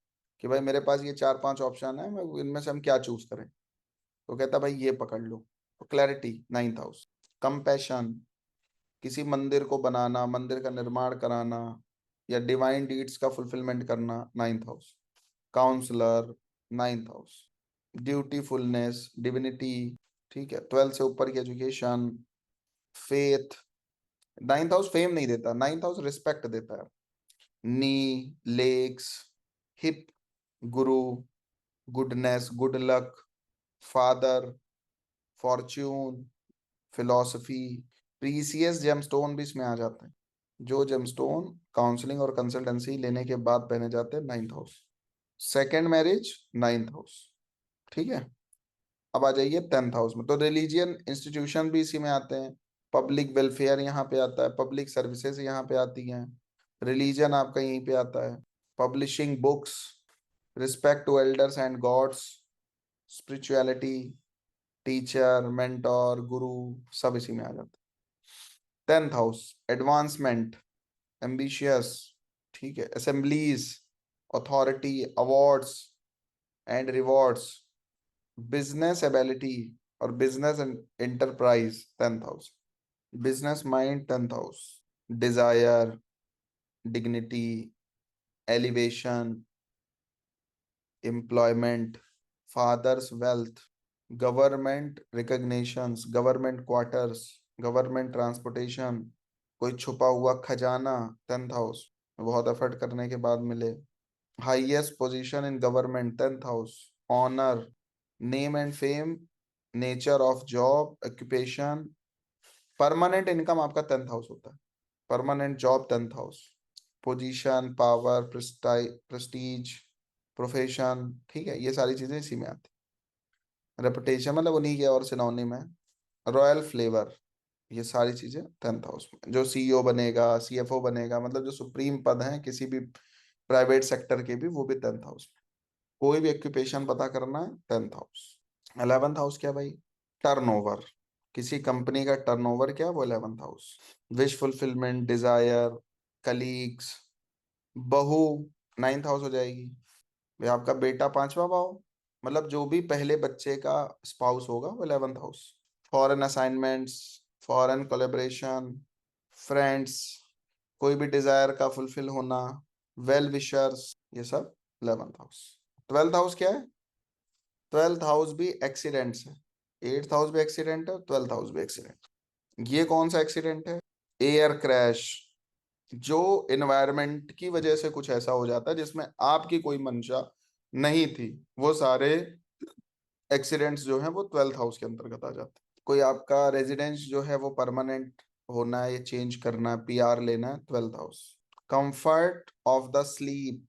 कि भाई मेरे पास ये 4-5 ऑप्शन है, मैं इनमें से हम क्या चूज करें, तो कहता है भाई ये पकड़ लो। तो क्लैरिटी नाइन्थ हाउस। कंपैशन, किसी मंदिर को बनाना, मंदिर का निर्माण कराना, या डिवाइन डीड्स का फुलफिलमेंट करना, ninth house. Counsellor, ninth house. Dutifulness, divinity, ठीक है, ट्वेल्थ से ऊपर की education, faith. Ninth house fame नहीं देता, नाइन्थ हाउस रिस्पेक्ट देता है। Knee, legs, hip, guru, goodness, good luck, father, fortune, philosophy. Precious gemstone भी इसमें आ जाते हैं, जो जेमस्टोन काउंसलिंग और कंसल्टेंसी लेने के बाद पहने जाते हैं, ninth house. Second marriage, ninth house. ठीक है। अब आ जाइए टेंथ हाउस में, तो रिलीजियन इंस्टीट्यूशन भी इसी में आते हैं। पब्लिक वेलफेयर यहाँ पे आता है, पब्लिक सर्विसेज यहाँ पे आती हैं, रिलीजन आपका यहीं पे आता है। Publishing books, respect to elders and gods, spirituality, teacher, mentor, guru, सब इसी में आ जाता है। टेंथ हाउस, एडवांसमेंट, एम्बिशियस, ठीक है, assemblies, authority, awards and rewards, business ability और business enterprise, tenth house. Business mind, tenth house. Desire, dignity, elevation, employment, father's wealth, government recognitions, government quarters, government transportation, कोई छुपा हुआ खजाना, tenth house, बहुत effort करने के बाद मिले। Highest position in government, tenth house. Honour, name and fame, nature of job, occupation. Permanent income आपका टेंथ हाउस होता है, permanent job tenth house. Position, power, prestige, profession, ठीक है, ये सारी चीजें इसी में आती। रेपुटेशन मतलब उन्हीं के और सिनोनिम है। रॉयल फ्लेवर, ये सारी चीजें टेंथ हाउस में। जो सीईओ बनेगा, सीएफओ बनेगा, मतलब जो सुप्रीम पद हैं किसी भी प्राइवेट सेक्टर के भी, वो भी टेंथ हाउस में। कोई भी ऑक्यूपेशन पता करना है, टेंथ हाउस। 11th हाउस क्या भाई, टर्नओवर, किसी कंपनी का टर्नओवर क्या, वो 11th house. Wish fulfilment, desire, colleagues, बहू, नाइन्थ हाउस हो जाएगी। भाई आपका बेटा पांचवा भाव, मतलब जो भी पहले बच्चे का स्पाउस होगा वो 11th house. Foreign assignments, foreign collaboration, friends, कोई भी डिजायर का फुलफिल होना, वेल विशर्स, ये सब 11th हाउस। 12th हाउस क्या है, 12th हाउस भी एक्सीडेंट्स है। 8th हाउस भी एक्सीडेंट है, 12th हाउस भी एक्सीडेंट। ये कौन सा एक्सीडेंट है, एयर क्रैश, जो एनवायरनमेंट की वजह से कुछ ऐसा हो जाता है जिसमें आपकी कोई मंशा नहीं थी, वो सारे एक्सीडेंट्स जो हैं वो 12th हाउस के अंतर्गत आ जाते हैं। कोई आपका रेजिडेंस जो है वो परमानेंट होना है, ये चेंज करना है, पीआर लेना है, 12th house. Comfort of the sleep,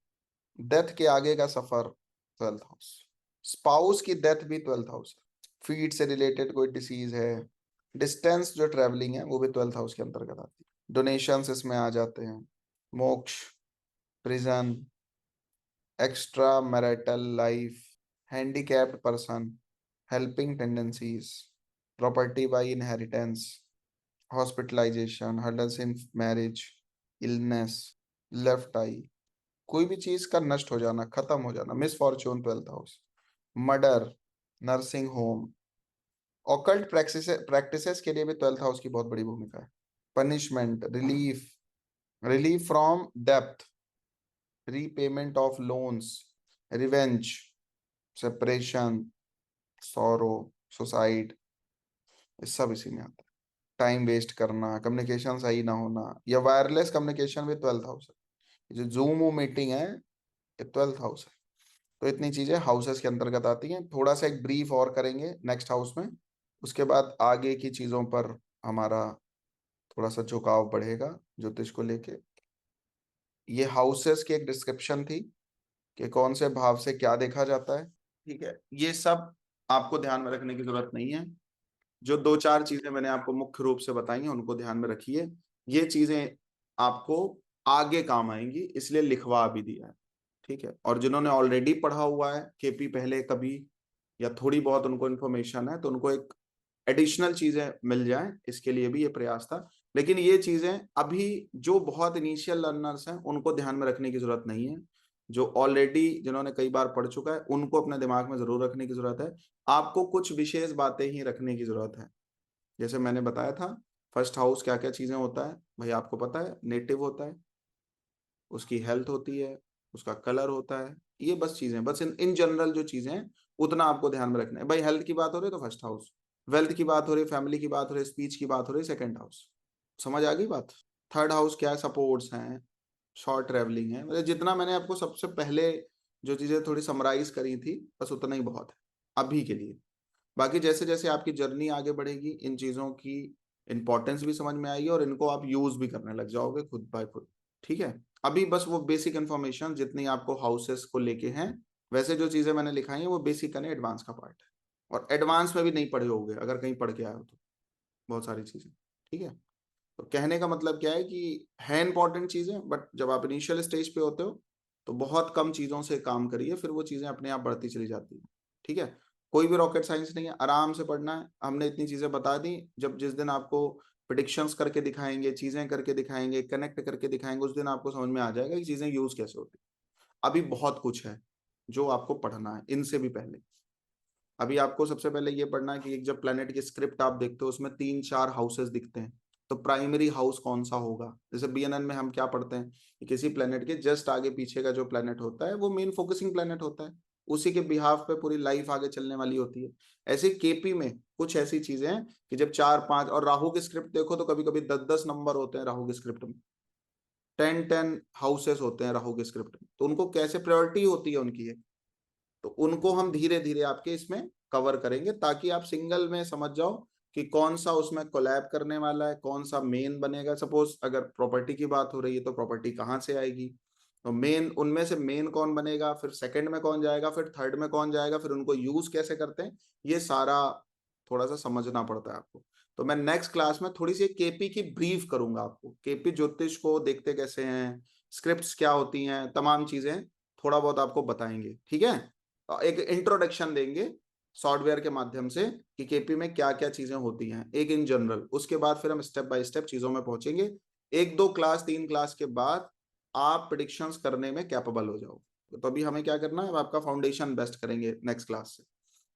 death के आगे का सफर, 12th हाउस। स्पाउस की डेथ भी 12th हाउस है। फीट से रिलेटेड कोई डिसीज है, डिस्टेंस जो ट्रेवलिंग है वो भी 12th हाउस के अंतर्गत आती है। डोनेशंस इसमें आ जाते हैं। Moksha, prison, extra marital life, handicapped person, helping tendencies, property by inheritance, hospitalisation, hurdles in marriage, illness, left eye, कोई भी चीज का नष्ट हो जाना, खत्म हो जाना, miss Fortune, 12th house. Murder, nursing home, occult practices के लिए भी 12th हाउस की बहुत बड़ी भूमिका है। Punishment, relief, relief from depth, repayment of loans, revenge, separation, sorrow, suicide, ये सब इसी में आता है। टाइम वेस्ट करना, कम्युनिकेशन सही ना होना, या वायरलेस कम्युनिकेशन भी 12th हाउस है। जो जूम मीटिंग है, ये 12th हाउस है। तो इतनी चीजें हाउसेस के अंतर्गत आती हैं। थोड़ा सा एक ब्रीफ और करेंगे नेक्स्ट हाउस में, उसके बाद आगे की चीजों पर हमारा थोड़ा सा झुकाव बढ़ेगा ज्योतिष को लेके। ये हाउसेस की एक डिस्क्रिप्शन थी कि कौन से भाव से क्या देखा जाता है, ठीक है। ये सब आपको ध्यान में रखने की जरूरत नहीं है। जो दो चार चीजें मैंने आपको मुख्य रूप से बताई हैं उनको ध्यान में रखिए। ये चीजें आपको आगे काम आएंगी, इसलिए लिखवा भी दिया है, ठीक है। और जिन्होंने ऑलरेडी पढ़ा हुआ है केपी पहले कभी, या थोड़ी बहुत उनको इन्फॉर्मेशन है, तो उनको एक एडिशनल चीजें मिल जाएं, इसके लिए भी ये प्रयास था। लेकिन ये चीजें अभी जो बहुत इनिशियल लर्नर्स हैं उनको ध्यान में रखने की जरूरत नहीं है। जो ऑलरेडी जिन्होंने कई बार पढ़ चुका है उनको अपने दिमाग में जरूर रखने की जरूरत है। आपको कुछ विशेष बातें ही रखने की जरूरत है। जैसे मैंने बताया था, फर्स्ट हाउस क्या क्या चीजें होता है भाई आपको पता है। नेटिव होता है, उसकी हेल्थ होती है, उसका कलर होता है, ये बस चीजें, बस इन जनरल जो चीजें हैं उतना आपको ध्यान में रखना है। भाई हेल्थ की बात हो रही है तो फर्स्ट हाउस, वेल्थ की बात हो रही है, फैमिली की बात हो रही है, स्पीच की बात हो रही है, सेकंड हाउस। समझ आ गई बात। थर्ड हाउस क्या है, सपोर्ट्स हैं, शॉर्ट ट्रेवलिंग है, मतलब जितना मैंने आपको सबसे पहले जो चीजें थोड़ी समराइज करी थी बस उतना ही बहुत है अभी के लिए। बाकी जैसे जैसे आपकी जर्नी आगे बढ़ेगी इन चीजों की इंपॉर्टेंस भी समझ में आएगी और इनको आप यूज भी करने लग जाओगे खुद बाय खुद, ठीक है। अभी बस वो बेसिक इन्फॉर्मेशन जितनी आपको हाउसेस को लेके हैं, वैसे जो चीजें मैंने लिखाई है वो बेसिक है, एडवांस का पार्ट है। और एडवांस में भी नहीं पढ़े होगे अगर कहीं पढ़ के आए हो तो, बहुत सारी चीजें, ठीक है। तो कहने का मतलब क्या है कि है इंपॉर्टेंट चीजें, बट जब आप इनिशियल स्टेज पे होते हो तो बहुत कम चीजों से काम करिए, फिर वो चीजें अपने आप बढ़ती चली जाती है, ठीक है। कोई भी रॉकेट साइंस नहीं है, आराम से पढ़ना है। हमने इतनी चीजें बता दी, जब जिस दिन आपको प्रिडिक्शंस करके दिखाएंगे, चीजें करके दिखाएंगे, कनेक्ट करके दिखाएंगे, उस दिन आपको समझ में आ जाएगा कि चीजें यूज कैसे होती है। अभी बहुत कुछ है जो आपको पढ़ना है इनसे भी पहले। अभी आपको सबसे पहले ये पढ़ना है कि एक जब प्लेनेट की स्क्रिप्ट आप देखते हो उसमें तीन चार हाउसेस दिखते हैं, तो प्राइमरी हाउस कौन सा होगा। जैसे बीएनएन में हम क्या पढ़ते हैं कि किसी प्लेनेट के जस्ट आगे पीछे का जो प्लेनेट होता है वो मेन फोकसिंग प्लेनेट होता है, उसी के बिहाफ पे पूरी लाइफ आगे चलने वाली होती है। ऐसे केपी में कुछ ऐसी चीजें हैं कि जब चार पांच, और राहु की स्क्रिप्ट देखो तो कभी कभी 10-10 नंबर होते हैं राहु की स्क्रिप्ट में, 10-10 हाउसेस होते हैं राहु की स्क्रिप्ट में, तो उनको कैसे प्रायोरिटी होती है उनकी है। तो उनको हम धीरे धीरे आपके इसमें कवर करेंगे ताकि आप सिंगल में समझ जाओ कि कौन सा उसमें कोलैब करने वाला है, कौन सा मेन बनेगा। सपोज अगर प्रॉपर्टी की बात हो रही है तो प्रॉपर्टी कहाँ से आएगी, तो मेन उनमें से मेन कौन बनेगा, फिर सेकंड में कौन जाएगा, फिर थर्ड में कौन जाएगा, फिर उनको यूज कैसे करते हैं, ये सारा थोड़ा सा समझना पड़ता है आपको। तो मैं नेक्स्ट क्लास में थोड़ी सी केपी की ब्रीफ करूंगा आपको, केपी ज्योतिष को देखते कैसे हैं, स्क्रिप्ट्स क्या होती हैं, तमाम चीजें थोड़ा बहुत आपको बताएंगे, ठीक है। एक इंट्रोडक्शन देंगे सॉफ्टवेयर के माध्यम से कि केपी में क्या क्या चीजें होती हैं, एक इन जनरल। उसके बाद फिर हम स्टेप बाय स्टेप चीजों में पहुंचेंगे। एक दो क्लास, तीन क्लास के बाद आप प्रिडिक्शंस करने में कैपेबल हो जाओगे। तो अभी हमें क्या करना है, अब आपका फाउंडेशन बेस्ट करेंगे नेक्स्ट क्लास से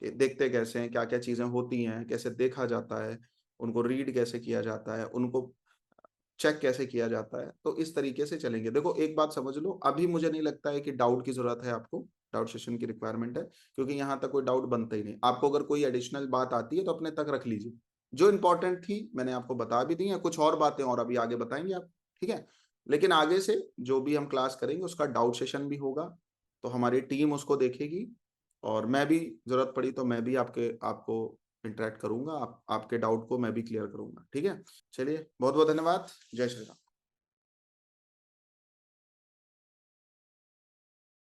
कि देखते कैसे हैं, क्या क्या चीजें होती हैं, कैसे देखा जाता है, उनको रीड कैसे किया जाता है, उनको चेक कैसे किया जाता है। तो इस तरीके से चलेंगे। देखो एक बात समझ लो, अभी मुझे नहीं लगता है कि डाउट की जरूरत है आपको, डाउट सेशन की रिक्वायरमेंट है, क्योंकि यहाँ तक कोई डाउट बनता ही नहीं। आपको अगर कोई एडिशनल बात आती है तो अपने तक रख लीजिए। जो इंपॉर्टेंट थी मैंने आपको बता भी दी है, कुछ और बातें और अभी आगे बताएंगे आप, ठीक है। लेकिन आगे से जो भी हम क्लास करेंगे उसका डाउट सेशन भी होगा, तो हमारी टीम उसको देखेगी, और मैं भी जरूरत पड़ी तो मैं भी आपको इंटरेक्ट करूंगा, आपके डाउट को मैं भी क्लियर करूंगा, ठीक है। चलिए बहुत बहुत धन्यवाद। जय श्री राम।